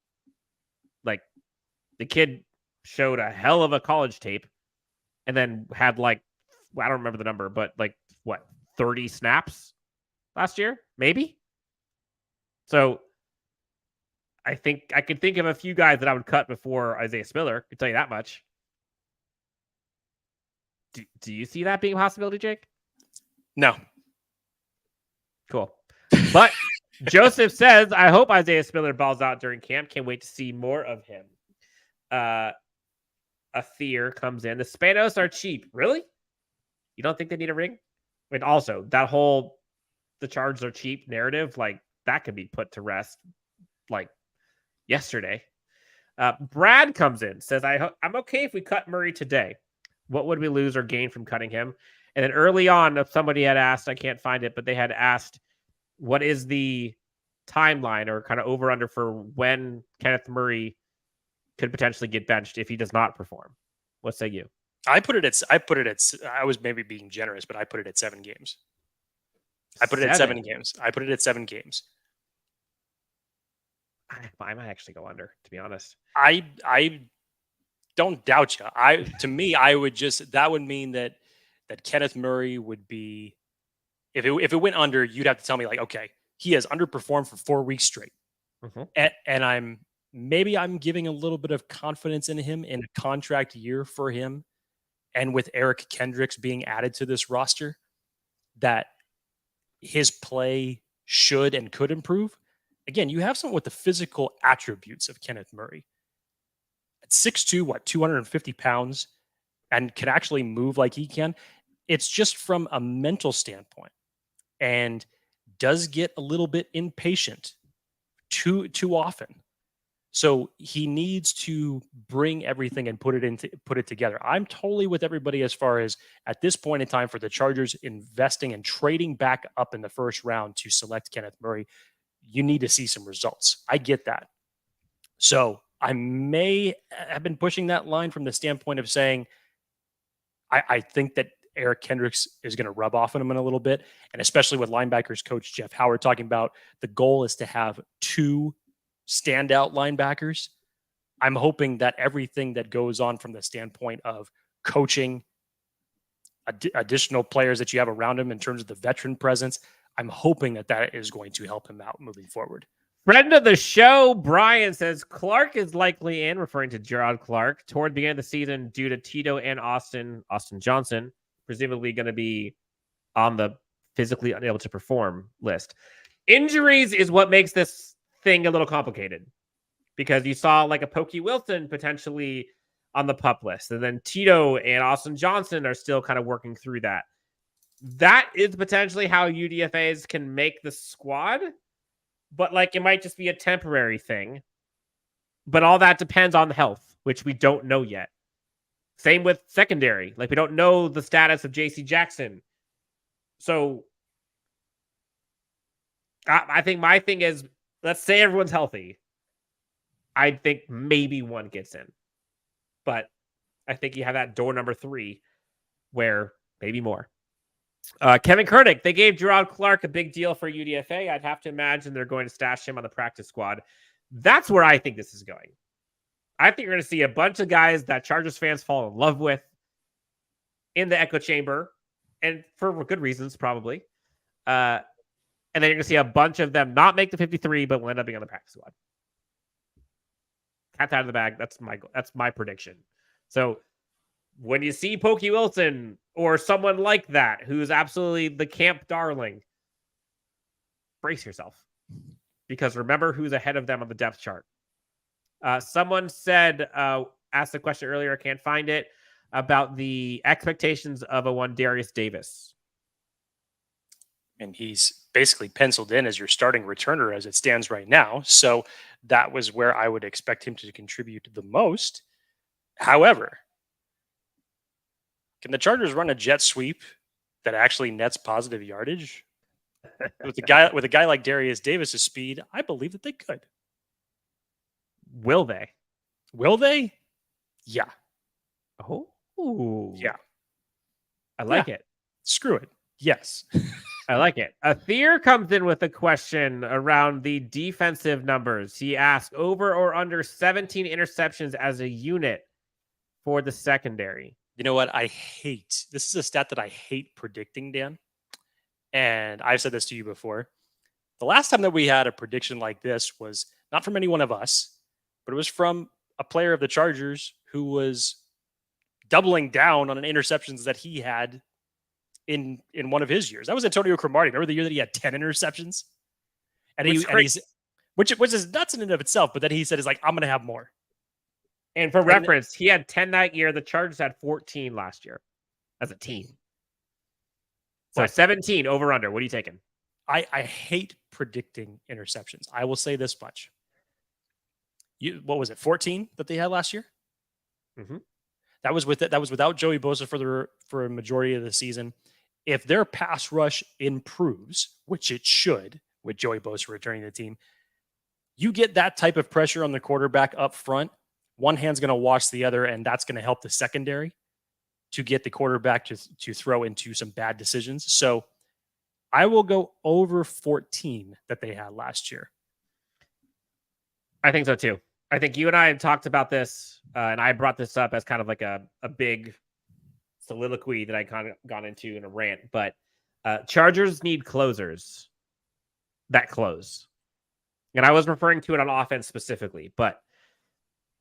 Like, the kid showed a hell of a college tape and then had I don't remember the number, but 30 snaps last year, maybe? So I think I could think of a few guys that I would cut before Isaiah Spiller. I can tell you that much. Do you see that being a possibility, Jake? No. Cool. But Joseph says, I hope Isaiah Spiller balls out during camp. Can't wait to see more of him. A fear comes in. The Spanos are cheap. Really? You don't think they need a ring? And also, that whole the Chargers are cheap narrative, that could be put to rest yesterday. Brad comes in, says, I'm okay if we cut Murray today. What would we lose or gain from cutting him? And then early on, somebody had asked, I can't find it, but they had asked, what is the timeline or kind of over under for when Kenneth Murray could potentially get benched if he does not perform? What say you? I was maybe being generous, but I put it at 7 games. I put it at 7 games. I might actually go under, to be honest. I don't doubt you. That would mean that Kenneth Murray would be, if it went under, you'd have to tell me okay, he has underperformed for 4 weeks straight. Mm-hmm. And I'm giving a little bit of confidence in him in a contract year for him. And with Eric Kendricks being added to this roster, that his play should and could improve. Again, you have someone with the physical attributes of Kenneth Murray. At 6'2", 250 pounds, and can actually move like he can. It's just from a mental standpoint, and does get a little bit impatient too often. So he needs to bring everything and put it together. I'm totally with everybody as far as at this point in time for the Chargers investing and trading back up in the first round to select Kenneth Murray. You need to see some results. I get that. So I may have been pushing that line from the standpoint of saying, I think that Eric Kendricks is going to rub off on him in a little bit. And especially with linebackers coach Jeff Howard talking about the goal is to have 2 standout linebackers. I'm hoping that everything that goes on from the standpoint of coaching, additional players that you have around him in terms of the veteran presence, I'm hoping that is going to help him out moving forward. Friend of the show, Brian, says Clark is likely in, referring to Gerard Clark, toward the end of the season due to Tito and Austin Johnson, presumably going to be on the physically unable to perform list. Injuries is what makes this thing a little complicated, because you saw a Pokey Wilson potentially on the PUP list, and then Tito and Austin Johnson are still kind of working through that. That is potentially how UDFAs can make the squad, but it might just be a temporary thing. But all that depends on the health, which we don't know yet. Same with secondary. We don't know the status of JC Jackson. So I think my thing is, let's say everyone's healthy. I think maybe one gets in. But I think you have that door number 3 where maybe more. Kevin Koenig, they gave Gerard Clark a big deal for UDFA. I'd have to imagine they're going to stash him on the practice squad. That's where I think this is going. I think you're going to see a bunch of guys that Chargers fans fall in love with in the echo chamber, and for good reasons, probably. And then you're going to see a bunch of them not make the 53, but will end up being on the practice squad. Cat's out of the bag. That's my prediction. So when you see Pokey Wilson or someone like that, who's absolutely the camp darling, brace yourself. Because remember who's ahead of them on the depth chart. Someone said, asked a question earlier, I can't find it, about the expectations of a one Darius Davis. And he's basically penciled in as your starting returner as it stands right now. So that was where I would expect him to contribute the most. However, can the Chargers run a jet sweep that actually nets positive yardage? With a guy like Darius Davis's speed, I believe that they could. Will they? Will they? Yeah. Oh. Yeah. I like it. Screw it. Yes. I like it. Athir comes in with a question around the defensive numbers. He asked over or under 17 interceptions as a unit for the secondary. You know what? This is a stat that I hate predicting, Dan. And I've said this to you before. The last time that we had a prediction like this was not from any one of us, but it was from a player of the Chargers who was doubling down on an interceptions that he had in one of his years. That was Antonio Cromartie. Remember the year that he had 10 interceptions? Which is nuts in and of itself, but then he said, I'm going to have more. And for reference, he had 10 that year. The Chargers had 14 last year as a team. So 17 over under. What are you taking? I hate predicting interceptions. I will say this much. What was it? 14 that they had last year? Mm-hmm. That was without Joey Bosa for a majority of the season. If their pass rush improves, which it should, with Joey Bosa returning to the team, you get that type of pressure on the quarterback up front. One hand's going to wash the other, and that's going to help the secondary to get the quarterback to throw into some bad decisions. So I will go over 14 that they had last year. I think so too. I think you and I had talked about this, and I brought this up as kind of like a big soliloquy that I kind of gone into in a rant. But Chargers need closers that close. And I was referring to it on offense specifically, but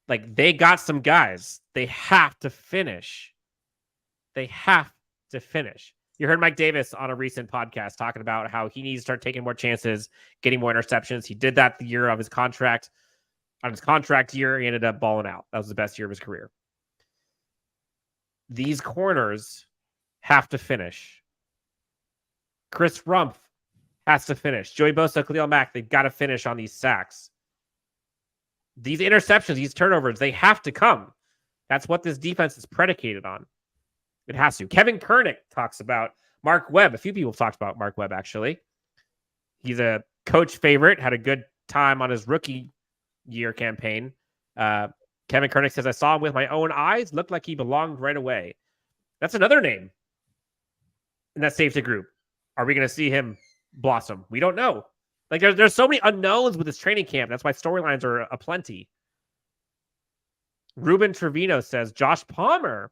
like they got some guys. They have to finish. They have to finish. You heard Mike Davis on a recent podcast talking about how he needs to start taking more chances, getting more interceptions. He did that the year of his contract. On his contract year, he ended up balling out. That was the best year of his career. These corners have to finish. Chris Rumpf has to finish. Joey Bosa, Khalil Mack, they've got to finish on these sacks. These interceptions, these turnovers, they have to come. That's what this defense is predicated on. It has to. Kevin Koenig talks about Mark Webb. A few people talked about Mark Webb, actually. He's a coach favorite, had a good time on his rookie year campaign. Kevin Koenig says, I saw him with my own eyes. Looked like he belonged right away. That's another name in that safety group. Are we going to see him blossom? We don't know. Like there's so many unknowns with this training camp. That's why storylines are aplenty. Ruben Trevino says Josh Palmer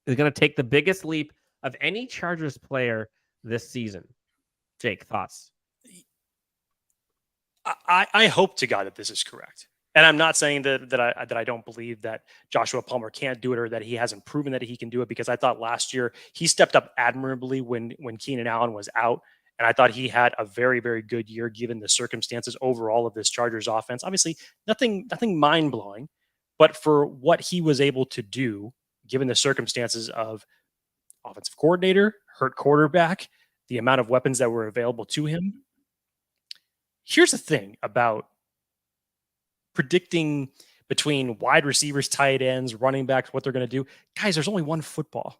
is going to take the biggest leap of any Chargers player this season. Jake, thoughts? I hope to God that this is correct. And I'm not saying that I don't believe that Joshua Palmer can't do it or that he hasn't proven that he can do it, because I thought last year he stepped up admirably when Keenan Allen was out. And I thought he had a very, very good year given the circumstances overall of this Chargers offense. Obviously, nothing mind-blowing, but for what he was able to do, given the circumstances of offensive coordinator, hurt quarterback, the amount of weapons that were available to him. Here's the thing about predicting between wide receivers, tight ends, running backs, what they're going to do. Guys, there's only one football.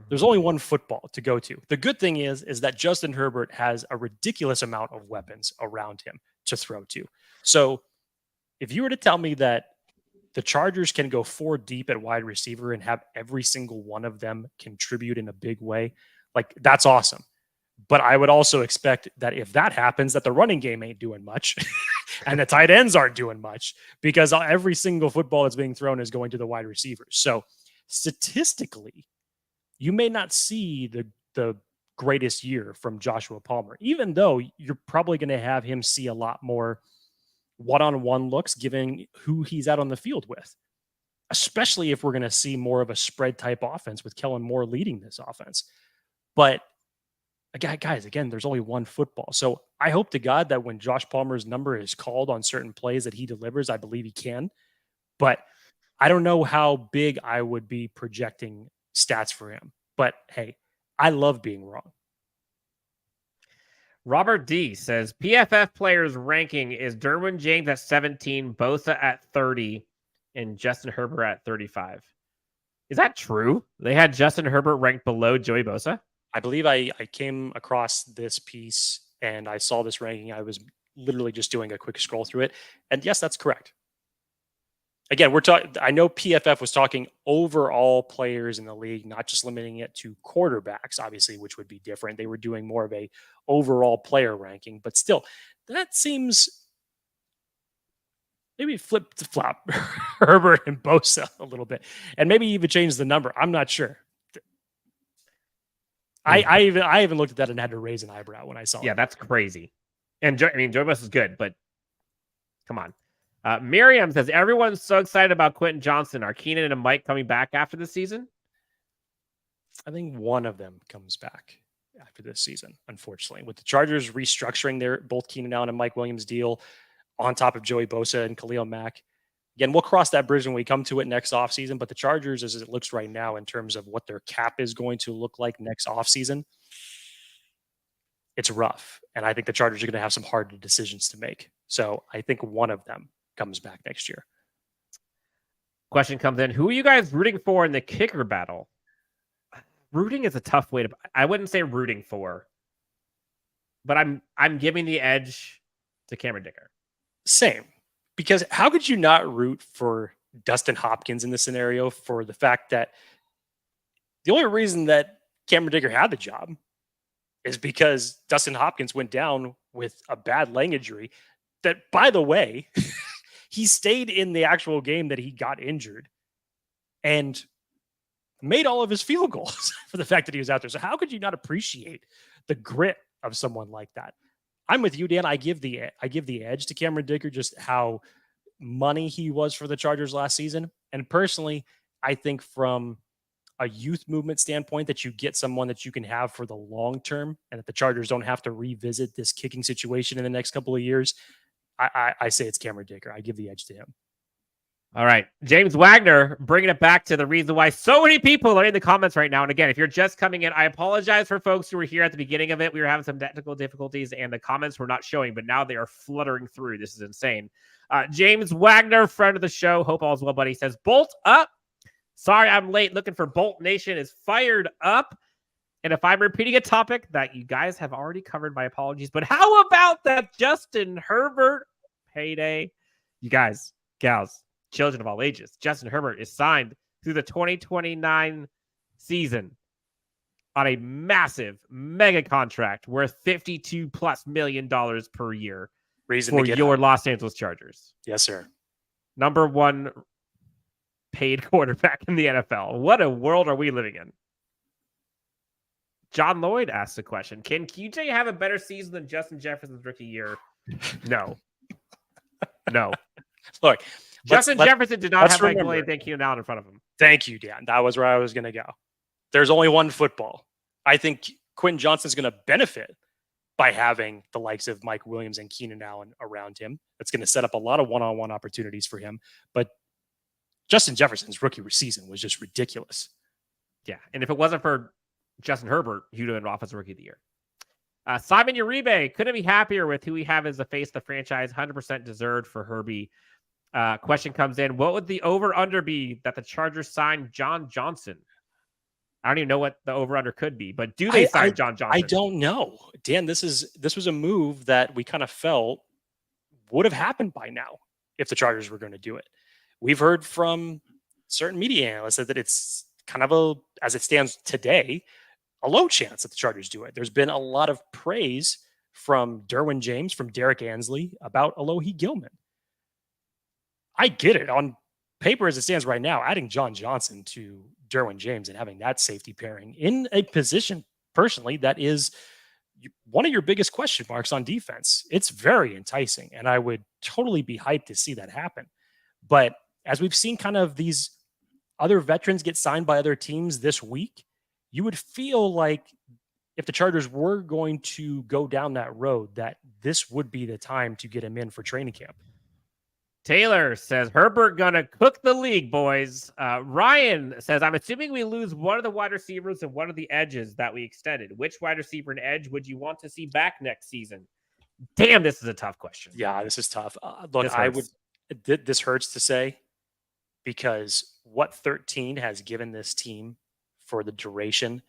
There's only one football to go to. The good thing is that Justin Herbert has a ridiculous amount of weapons around him to throw to. So if you were to tell me that the Chargers can go 4 deep at wide receiver and have every single one of them contribute in a big way, like that's awesome. But I would also expect that if that happens, that the running game ain't doing much and the tight ends aren't doing much because every single football that's being thrown is going to the wide receivers. So statistically, you may not see the greatest year from Joshua Palmer, even though you're probably going to have him see a lot more one-on-one looks given who he's out on the field with, especially if we're going to see more of a spread type offense with Kellen Moore leading this offense. But guys, again, there's only one football. So I hope to God that when Josh Palmer's number is called on certain plays that he delivers, I believe he can. But I don't know how big I would be projecting stats for him. But hey, I love being wrong. Robert D says PFF players ranking is Derwin James at 17, Bosa at 30, and Justin Herbert at 35. Is that true? They had Justin Herbert ranked below Joey Bosa? I believe I came across this piece and I saw this ranking. I was literally just doing a quick scroll through it. And yes, that's correct. Again, we're talking, I know PFF was talking overall players in the league, not just limiting it to quarterbacks, obviously, which would be different. They were doing more of a overall player ranking, but still, that seems maybe flip to flop Herbert and Bosa a little bit, and maybe even change the number. I'm not sure. I even looked at that and had to raise an eyebrow when I saw it. Yeah, that's crazy. And Joey Bosa is good, but come on. Miriam says, everyone's so excited about Quentin Johnston. Are Keenan and Mike coming back after the season? I think one of them comes back after this season, unfortunately. With the Chargers restructuring their both Keenan Allen and Mike Williams deal on top of Joey Bosa and Khalil Mack. Again, we'll cross that bridge when we come to it next offseason, but the Chargers, as it looks right now in terms of what their cap is going to look like next offseason, it's rough. And I think the Chargers are going to have some hard decisions to make. So I think one of them comes back next year. Question comes in. Who are you guys rooting for in the kicker battle? Rooting is a tough way to... I wouldn't say rooting for, but I'm giving the edge to Cameron Dicker. Same. Because how could you not root for Dustin Hopkins in this scenario for the fact that the only reason that Cameron Dicker had the job is because Dustin Hopkins went down with a bad leg injury that, by the way, he stayed in the actual game that he got injured and made all of his field goals for the fact that he was out there. So how could you not appreciate the grit of someone like that? I'm with you, Dan. I give the edge to Cameron Dicker, just how money he was for the Chargers last season. And personally, I think from a youth movement standpoint that you get someone that you can have for the long term and that the Chargers don't have to revisit this kicking situation in the next couple of years. I say it's Cameron Dicker. I give the edge to him. All right. James Wagner, bringing it back to the reason why so many people are in the comments right now. And again, if you're just coming in, I apologize for folks who were here at the beginning of it. We were having some technical difficulties and the comments were not showing, but now they are fluttering through. This is insane. James Wagner, friend of the show. Hope all is well, buddy. Says, Bolt up. Sorry, I'm late. Looking for Bolt Nation is fired up. And if I'm repeating a topic that you guys have already covered, my apologies. But how about that Justin Herbert payday? You guys, gals, children of all ages, Justin Herbert is signed through the 2029 season on a massive mega contract worth $52+ million per year for your Los Angeles Chargers. Yes, sir. Number one paid quarterback in the NFL. What a world are we living in? John Lloyd asks the question, can QJ have a better season than Justin Jefferson's rookie year? No. No. Look, Justin Jefferson did not have Mike Williams and Keenan Allen in front of him. Thank you, Dan. That was where I was going to go. There's only one football. I think Quentin Johnston's going to benefit by having the likes of Mike Williams and Keenan Allen around him. That's going to set up a lot of one-on-one opportunities for him. But Justin Jefferson's rookie season was just ridiculous. Yeah, and if it wasn't for Justin Herbert, he'd have been Offensive Rookie of the Year. Simon Uribe, couldn't be happier with who we have as the face of the franchise. 100% deserved for Herbie. Question comes in. What would the over-under be that the Chargers sign John Johnston? I don't even know what the over-under could be, but do they sign John Johnston? I don't know. Dan, this was a move that we kind of felt would have happened by now if the Chargers were going to do it. we've heard from certain media analysts that it's kind of as it stands today, a low chance that the Chargers do it. There's been a lot of praise from Derwin James, from Derek Ansley about Alohi Gilman. I get it. On paper as it stands right now, adding Johnston to Derwin James and having that safety pairing in a position, personally, that is one of your biggest question marks on defense. It's very enticing, and I would totally be hyped to see that happen. But as we've seen kind of these other veterans get signed by other teams this week, you would feel like if the Chargers were going to go down that road, that this would be the time to get him in for training camp. Taylor says, Herbert gonna cook the league, boys. Ryan says, I'm assuming we lose one of the wide receivers and one of the edges that we extended. Which wide receiver and edge would you want to see back next season? Damn, this is a tough question. Yeah, this is tough. Look, this hurts to say, because what 13 has given this team for the duration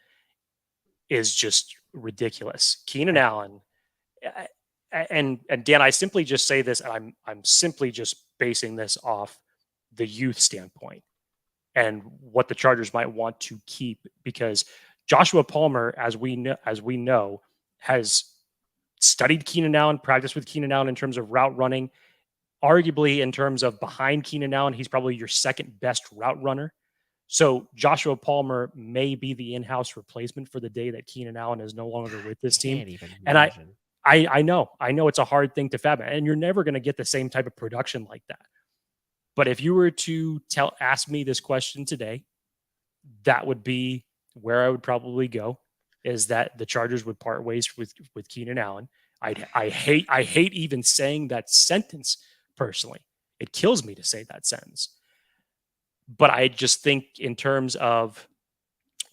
is just ridiculous. Keenan Allen, and Dan, I simply just say this, and I'm simply just basing this off the youth standpoint and what the Chargers might want to keep, because Joshua Palmer, as we know, has studied Keenan Allen, practiced with Keenan Allen in terms of route running. Arguably, in terms of behind Keenan Allen, he's probably your second best route runner. So Joshua Palmer may be the in-house replacement for the day that Keenan Allen is no longer with this team. And I know it's a hard thing to fathom, and you're never going to get the same type of production like that. But if you were to ask me this question today, that would be where I would probably go, is that the Chargers would part ways with Keenan Allen. I hate even saying that sentence personally. It kills me to say that sentence. But I just think in terms of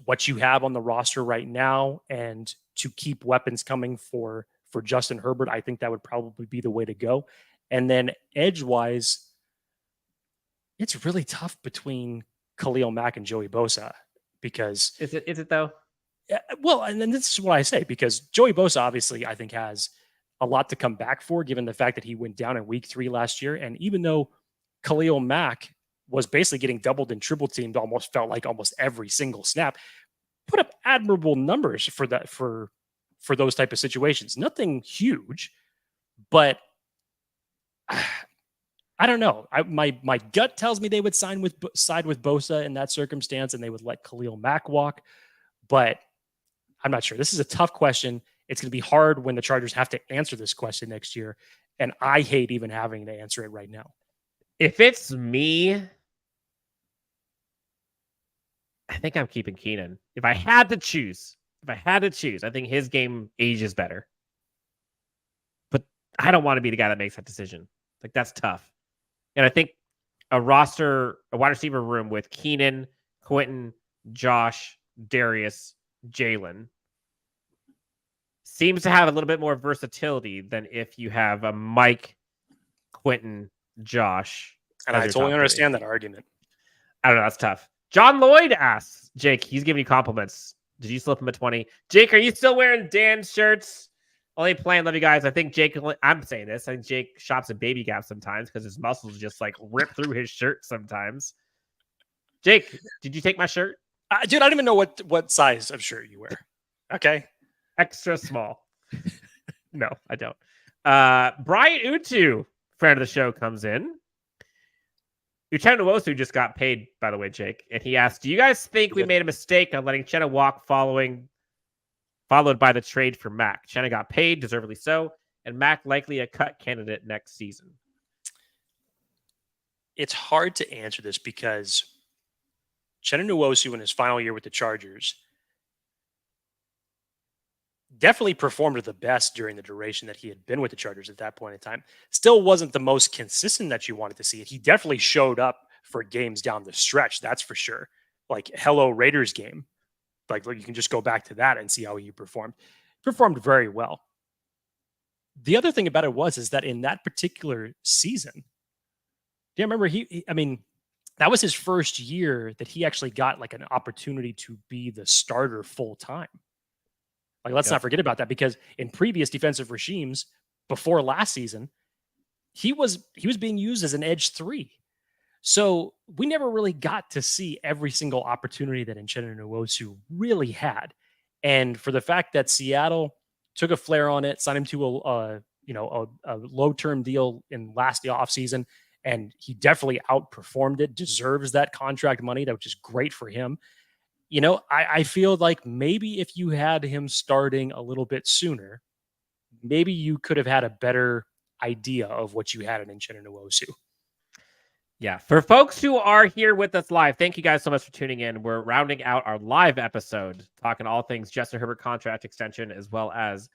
what you have on the roster right now, and to keep weapons coming for Justin Herbert, I think that would probably be the way to go. And then edge-wise, it's really tough between Khalil Mack and Joey Bosa, because... Is it though? Well, and then this is what I say, because Joey Bosa obviously, I think, has a lot to come back for, given the fact that he went down in week 3 last year. And even though Khalil Mack was basically getting doubled and triple teamed, almost felt like almost every single snap, put up admirable numbers for that, for those type of situations. Nothing huge, but I don't know. My gut tells me they would side with Bosa in that circumstance, and they would let Khalil Mack walk. But I'm not sure. This is a tough question. It's going to be hard when the Chargers have to answer this question next year, and I hate even having to answer it right now. If it's me, I think I'm keeping Keenan. If I had to choose, I think his game ages better. But I don't want to be the guy that makes that decision. Like, that's tough. And I think a wide receiver room with Keenan, Quentin, Josh, Darius, Jalen seems to have a little bit more versatility than if you have a Mike, Quentin, Josh. And I totally understand that argument. I don't know. That's tough. John Lloyd asks, Jake, he's giving you compliments. Did you slip him a 20? Jake, are you still wearing Dan's shirts? Only playing, love you guys. I think Jake, I'm saying this, I think Jake shops at Baby Gap sometimes because his muscles just like rip through his shirt sometimes. Jake, did you take my shirt? Dude, I don't even know what size of shirt you wear. Okay. Extra small. No, I don't. Brian Utu, friend of the show, comes in. Tuipulotu just got paid, by the way, Jake. And he asked, do you guys think we made a mistake on letting Chenna walk followed by the trade for Mack? Chenna got paid, deservedly so, and Mack likely a cut candidate next season. It's hard to answer this because Chenna Nwosu in his final year with the Chargers definitely performed the best during the duration that he had been with the Chargers at that point in time. Still wasn't the most consistent that you wanted to see it. He definitely showed up for games down the stretch, that's for sure. Like, hello Raiders game. Like, you can just go back to that and see how he performed. Performed very well. The other thing about it is that in that particular season, do you remember that was his first year that he actually got like an opportunity to be the starter full time. Like, let's not forget about that, because in previous defensive regimes before last season, he was being used as an edge 3. So we never really got to see every single opportunity that Uchenna Nwosu really had. And for the fact that Seattle took a flare on it, signed him to a low-term deal in last offseason, and he definitely outperformed it, deserves that contract money, which is great for him. I feel like maybe if you had him starting a little bit sooner, maybe you could have had a better idea of what you had in Uchenna Nwosu. Yeah. For folks who are here with us live, thank you guys so much for tuning in. We're rounding out our live episode, talking all things Justin Herbert contract extension, as well as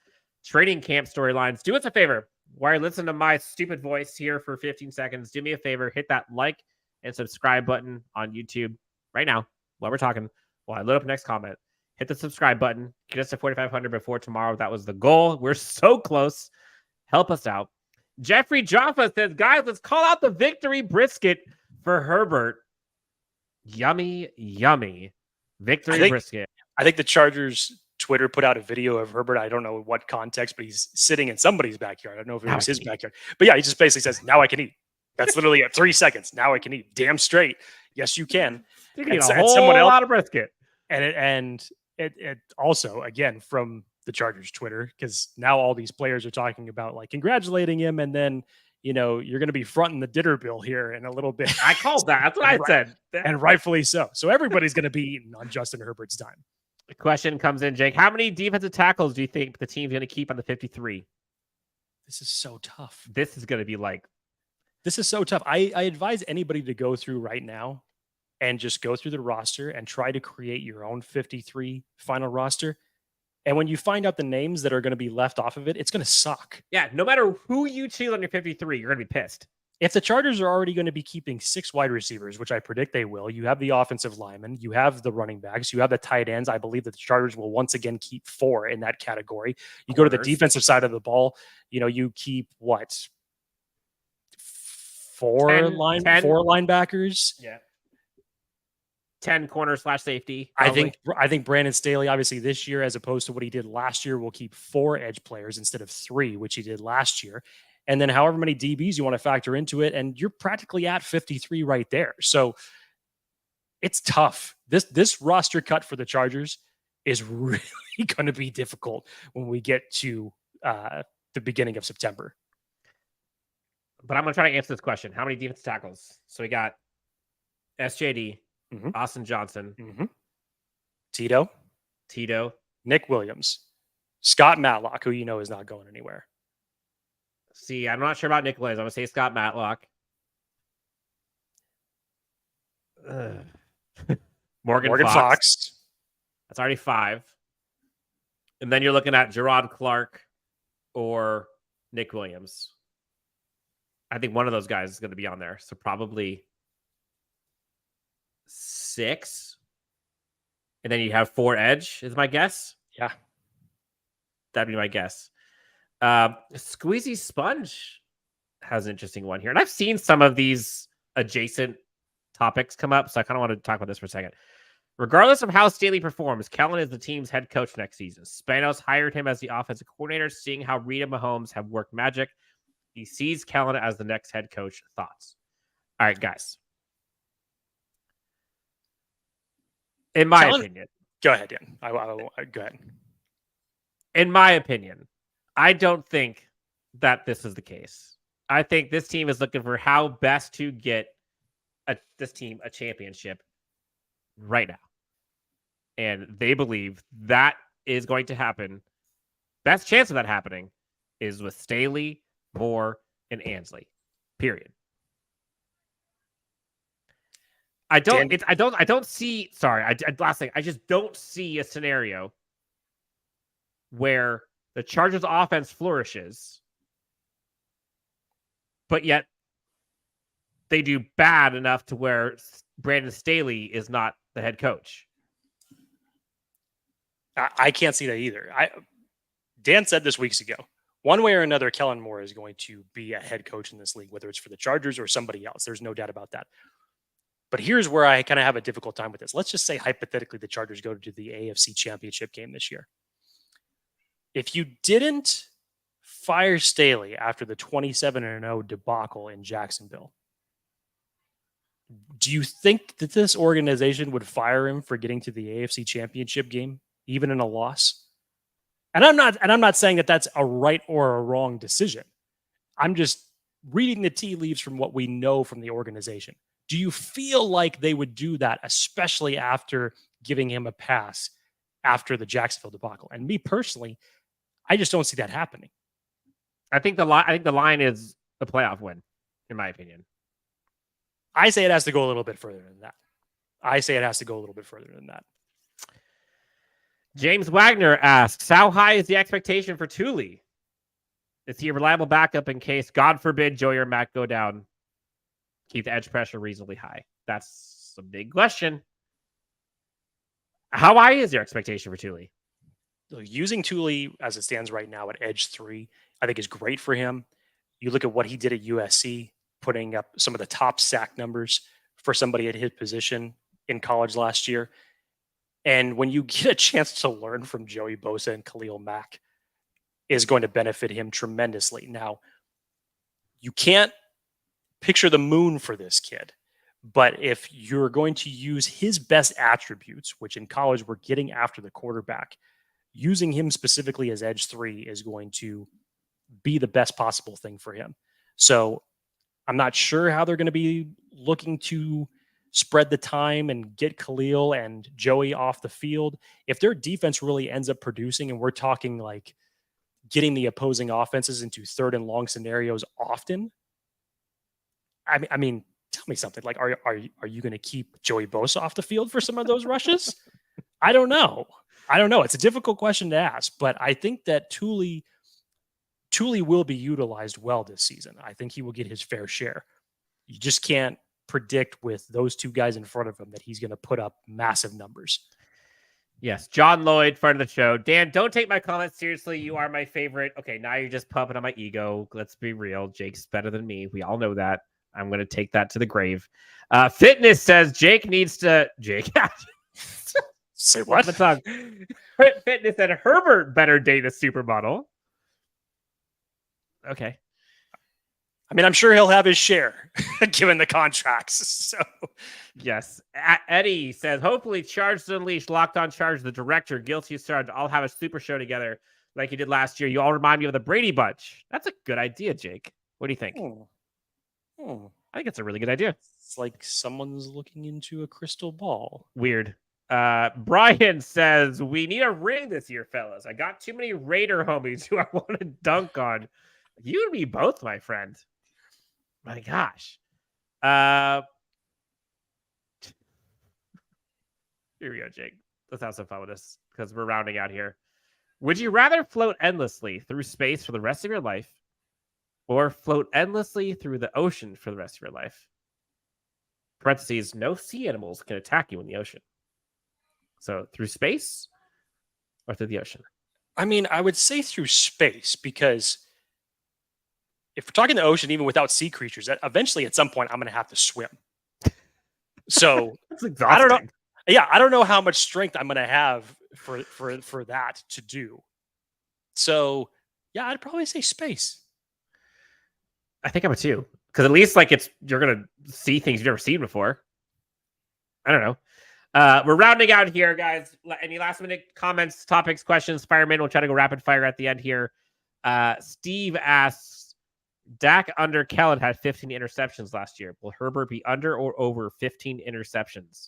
training camp storylines. Do us a favor. While you listen to my stupid voice here for 15 seconds, do me a favor, hit that like and subscribe button on YouTube right now while we're talking. While I load up the next comment, hit the subscribe button. Get us to 4,500 before tomorrow. That was the goal. We're so close. Help us out. Jeffrey Jaffa says, guys, let's call out the victory brisket for Herbert. Yummy, yummy victory brisket. I think the Chargers Twitter put out a video of Herbert. I don't know what context, but he's sitting in somebody's backyard. I don't know if it was his backyard. But yeah, he just basically says, now I can eat. That's literally at 3 seconds. Now I can eat. Damn straight. Yes, you can. You can eat a whole lot of brisket. And it also, again, from the Chargers Twitter, because now all these players are talking about like congratulating him, and then you're going to be fronting the dinner bill here in a little bit. I called that. That's what I said, and rightfully so. So everybody's going to be eating on Justin Herbert's dime. The question comes in, Jake. How many defensive tackles do you think the team's going to keep on the 53? This is so tough. This is going to be this is so tough. I advise anybody to go through right now and just go through the roster and try to create your own 53 final roster. And when you find out the names that are going to be left off of it, it's going to suck. Yeah, no matter who you choose on your 53, you're going to be pissed. If the Chargers are already going to be keeping 6 wide receivers, which I predict they will, you have the offensive linemen, you have the running backs, you have the tight ends. I believe that the Chargers will once again keep 4 in that category. You go to the defensive side of the ball, you keep what? 4 linebackers? Yeah. 10 corner/safety. I think Brandon Staley, obviously this year, as opposed to what he did last year, will keep 4 edge players instead of 3, which he did last year. And then however many DBs you want to factor into it, and you're practically at 53 right there. So it's tough. This roster cut for the Chargers is really going to be difficult when we get to the beginning of September. But I'm going to try to answer this question. How many defensive tackles? So we got SJD, Austin Johnson, Tito, Nick Williams, Scott Matlock, who is not going anywhere. See, I'm not sure about Nick Williams. I'm going to say Scott Matlock. Morgan Fox. That's already 5. And then you're looking at Gerard Clark or Nick Williams. I think one of those guys is going to be on there. So probably 6. And then you have 4 edge, is my guess. Yeah. That'd be my guess. Squeezy Sponge has an interesting one here. And I've seen some of these adjacent topics come up, so I kind of want to talk about this for a second. Regardless of how Staley performs, Kellen is the team's head coach next season. Spanos hired him as the offensive coordinator, seeing how Reed and Mahomes have worked magic. He sees Kellen as the next head coach. Thoughts? All right, guys. In my opinion. Go ahead, Dan. Go ahead. In my opinion, I don't think that this is the case. I think this team is looking for how best to get this team a championship right now. And they believe that is going to happen. Best chance of that happening is with Staley, Moore, and Ansley. Period. I just don't see a scenario where the Chargers offense flourishes, but yet they do bad enough to where Brandon Staley is not the head coach. I can't see that either. Dan said this weeks ago. One way or another, Kellen Moore is going to be a head coach in this league, whether it's for the Chargers or somebody else. There's no doubt about that. But here's where I kind of have a difficult time with this. Let's just say, hypothetically, the Chargers go to the AFC Championship game this year. If you didn't fire Staley after the 27-0 debacle in Jacksonville, Do you think that this organization would fire him for getting to the AFC Championship game, even in a loss? And I'm not saying that that's a right or a wrong decision. I'm just reading the tea leaves from what we know from the organization. Do you feel like they would do that, especially after giving him a pass after the Jacksonville debacle? And me personally, I just don't see that happening. I think the line is a playoff win, in my opinion. I say it has to go a little bit further than that. James Wagner asks, how high is the expectation for Tuli? Is he a reliable backup in case, God forbid, Joey or Mack go down? Keep the edge pressure reasonably high. That's a big question. How high is your expectation for Tuli? Using Tuli as it stands right now at edge 3, I think is great for him. You look at what he did at USC, putting up some of the top sack numbers for somebody at his position in college last year. And when you get a chance to learn from Joey Bosa and Khalil Mack, is going to benefit him tremendously. Now, you can't picture the moon for this kid, but if you're going to use his best attributes, which in college we're getting after the quarterback, using him specifically as edge 3 is going to be the best possible thing for him. So I'm not sure how they're going to be looking to spread the time and get Khalil and Joey off the field. If their defense really ends up producing, and we're talking like getting the opposing offenses into 3rd and long scenarios often, I mean, tell me something. Like, are you going to keep Joey Bosa off the field for some of those rushes? I don't know. It's a difficult question to ask, but I think that Tuli will be utilized well this season. I think he will get his fair share. You just can't predict with those two guys in front of him that he's going to put up massive numbers. Yes. John Lloyd, friend of the show. Dan, don't take my comments seriously. You are my favorite. Okay, now you're just pumping on my ego. Let's be real. Jake's better than me. We all know that. I'm going to take that to the grave. Fitness says Jake needs to... Jake. Say what? The tongue. Fitness said Herbert better date a supermodel. Okay. I mean, I'm sure he'll have his share given the contracts. So, yes. Eddie says, hopefully Charged Unleashed, Locked On Charged, the director, Guilty as Charged, all have a super show together like you did last year. You all remind me of the Brady Bunch. That's a good idea, Jake. What do you think? I think it's a really good idea. It's like someone's looking into a crystal ball. Weird. Brian says, we need a ring this year, fellas. I got too many Raider homies who I want to dunk on. You and me both, my friend. My gosh. Here we go, Jake. Let's have some fun with this because we're rounding out here. Would you rather float endlessly through space for the rest of your life or float endlessly through the ocean for the rest of your life? Parentheses, no sea animals can attack you in the ocean. So through space or through the ocean? I mean, I would say through space because if we're talking the ocean, even without sea creatures, eventually at some point I'm going to have to swim. So I don't know. Yeah, I don't know how much strength I'm going to have for that to do. So yeah, I'd probably say space. I think I would too, because at least like you're going to see things you've never seen before. I don't know. We're rounding out here, guys. Any last minute comments, topics, questions? Fireman, we'll try to go rapid fire at the end here. Steve asks, Dak under Kellen had 15 interceptions last year. Will Herbert be under or over 15 interceptions?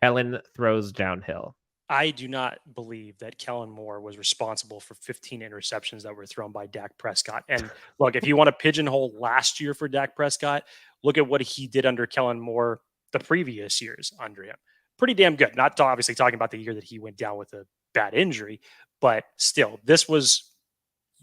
Kellen throws downhill. I do not believe that Kellen Moore was responsible for 15 interceptions that were thrown by Dak Prescott. And look, if you want to pigeonhole last year for Dak Prescott, look at what he did under Kellen Moore the previous years under him. Pretty damn good. Not obviously talking about the year that he went down with a bad injury, but still, this was,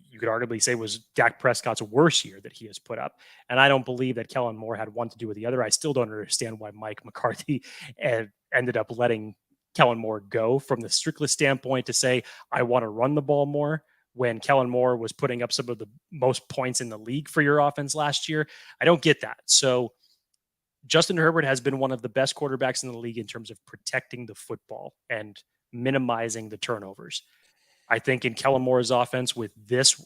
you could arguably say, was Dak Prescott's worst year that he has put up. And I don't believe that Kellen Moore had one to do with the other. I still don't understand why Mike McCarthy ended up letting Kellen Moore go from the strictest standpoint to say, I want to run the ball more, when Kellen Moore was putting up some of the most points in the league for your offense last year. I don't get that. So Justin Herbert has been one of the best quarterbacks in the league in terms of protecting the football and minimizing the turnovers. I think in Kellen Moore's offense, with this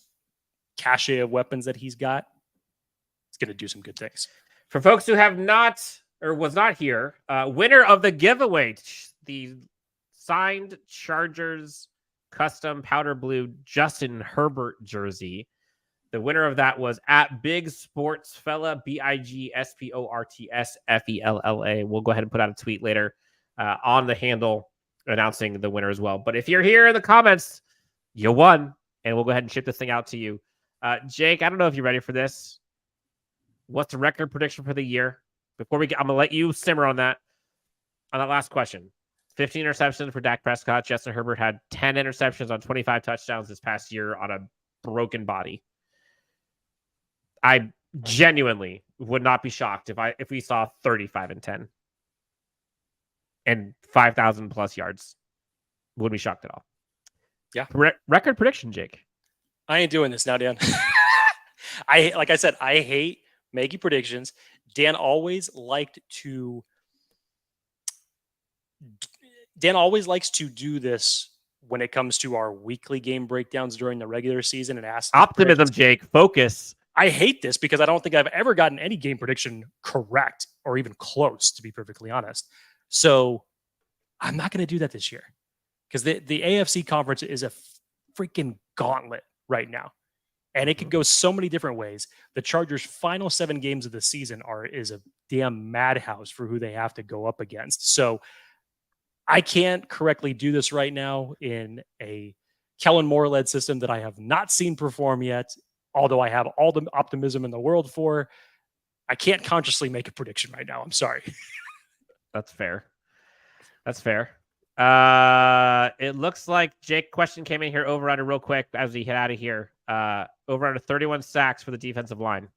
cachet of weapons that he's got, it's going to do some good things. For folks who have not or was not here. Winner of the giveaway, the signed Chargers custom powder blue Justin Herbert jersey. The winner of that was at Big Sports Fella, BIGSPORTSFELLA. We'll go ahead and put out a tweet later on the handle announcing the winner as well. But if you're here in the comments, you won, and we'll go ahead and ship this thing out to you. Jake, I don't know if you're ready for this. What's the record prediction for the year? Before we get, I'm going to let you simmer on that last question. 15 interceptions for Dak Prescott. Justin Herbert had 10 interceptions on 25 touchdowns this past year on a broken body. I genuinely would not be shocked if we saw 35-10 and 5,000 plus yards. Wouldn't be shocked at all. Yeah. Record prediction, Jake. I ain't doing this now, Dan. Like I said, I hate making predictions. Dan always likes to do this when it comes to our weekly game breakdowns during the regular season and ask optimism, Jake. Focus. I hate this because I don't think I've ever gotten any game prediction correct or even close, to be perfectly honest. So I'm not going to do that this year because the AFC conference is a freaking gauntlet right now. And it could go so many different ways. The Chargers' final 7 games of the season is a damn madhouse for who they have to go up against. So I can't correctly do this right now in a Kellen Moore-led system that I have not seen perform yet. Although I have all the optimism in the world for, I can't consciously make a prediction right now. I'm sorry. That's fair. It looks like Jake question came in here over under real quick as we head out of here. Over under 31 sacks for the defensive line.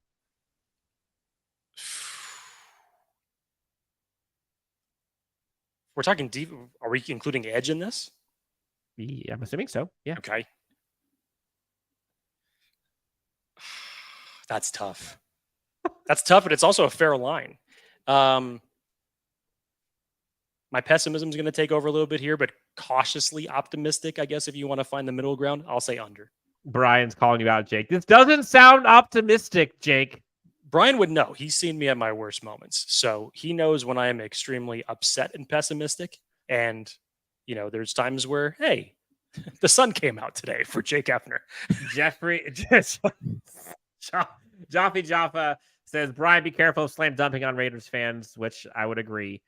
We're talking deep. Are we including edge in this? Yeah, I'm assuming so. Yeah. Okay. That's tough. But it's also a fair line. My pessimism is going to take over a little bit here, but cautiously optimistic, I guess, if you want to find the middle ground, I'll say under. Brian's calling you out, Jake. This doesn't sound optimistic, Jake. Brian would know. He's seen me at my worst moments. So he knows when I am extremely upset and pessimistic. And, there's times where, hey, the sun came out today for Jake Hefner. Jaffe Jaffa says, Brian, be careful of slam dumping on Raiders fans, which I would agree.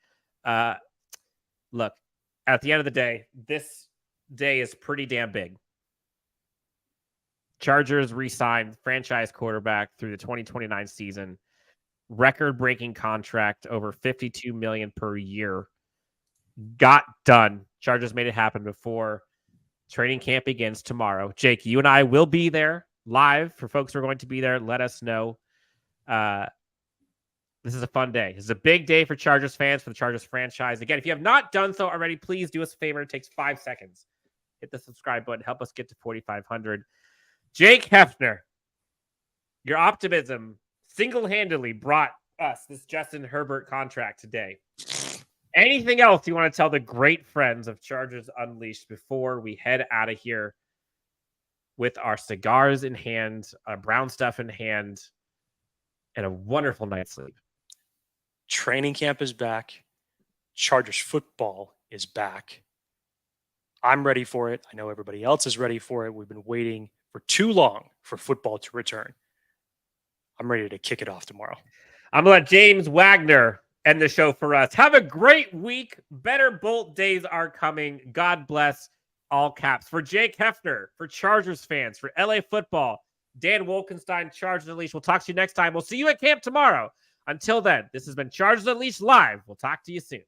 Look, at the end of the day, this day is pretty damn big. Chargers re-signed franchise quarterback through the 2029 season. Record-breaking contract, over $52 million per year. Got done. Chargers made it happen before training camp begins tomorrow. Jake, you and I will be there live. For folks who are going to be there, let us know. This is a fun day. This is a big day for Chargers fans, for the Chargers franchise. Again, if you have not done so already, please do us a favor. It takes 5 seconds. Hit the subscribe button. Help us get to 4,500. Jake Hefner, your optimism single-handedly brought us this Justin Herbert contract today. Anything else you want to tell the great friends of Chargers Unleashed before we head out of here with our cigars in hand, our brown stuff in hand, and a wonderful night's sleep? Training camp is back. Chargers football is back. I'm ready for it. I know everybody else is ready for it. We've been waiting for too long for football to return. I'm ready to kick it off tomorrow. I'm going to let James Wagner end the show for us. Have a great week. Better Bolt days are coming. God bless, all caps. For Jake Hefner, for Chargers fans, for LA football, Dan Wolkenstein, Chargers Unleashed. We'll talk to you next time. We'll see you at camp tomorrow. Until then, this has been Chargers Unleashed Live. We'll talk to you soon.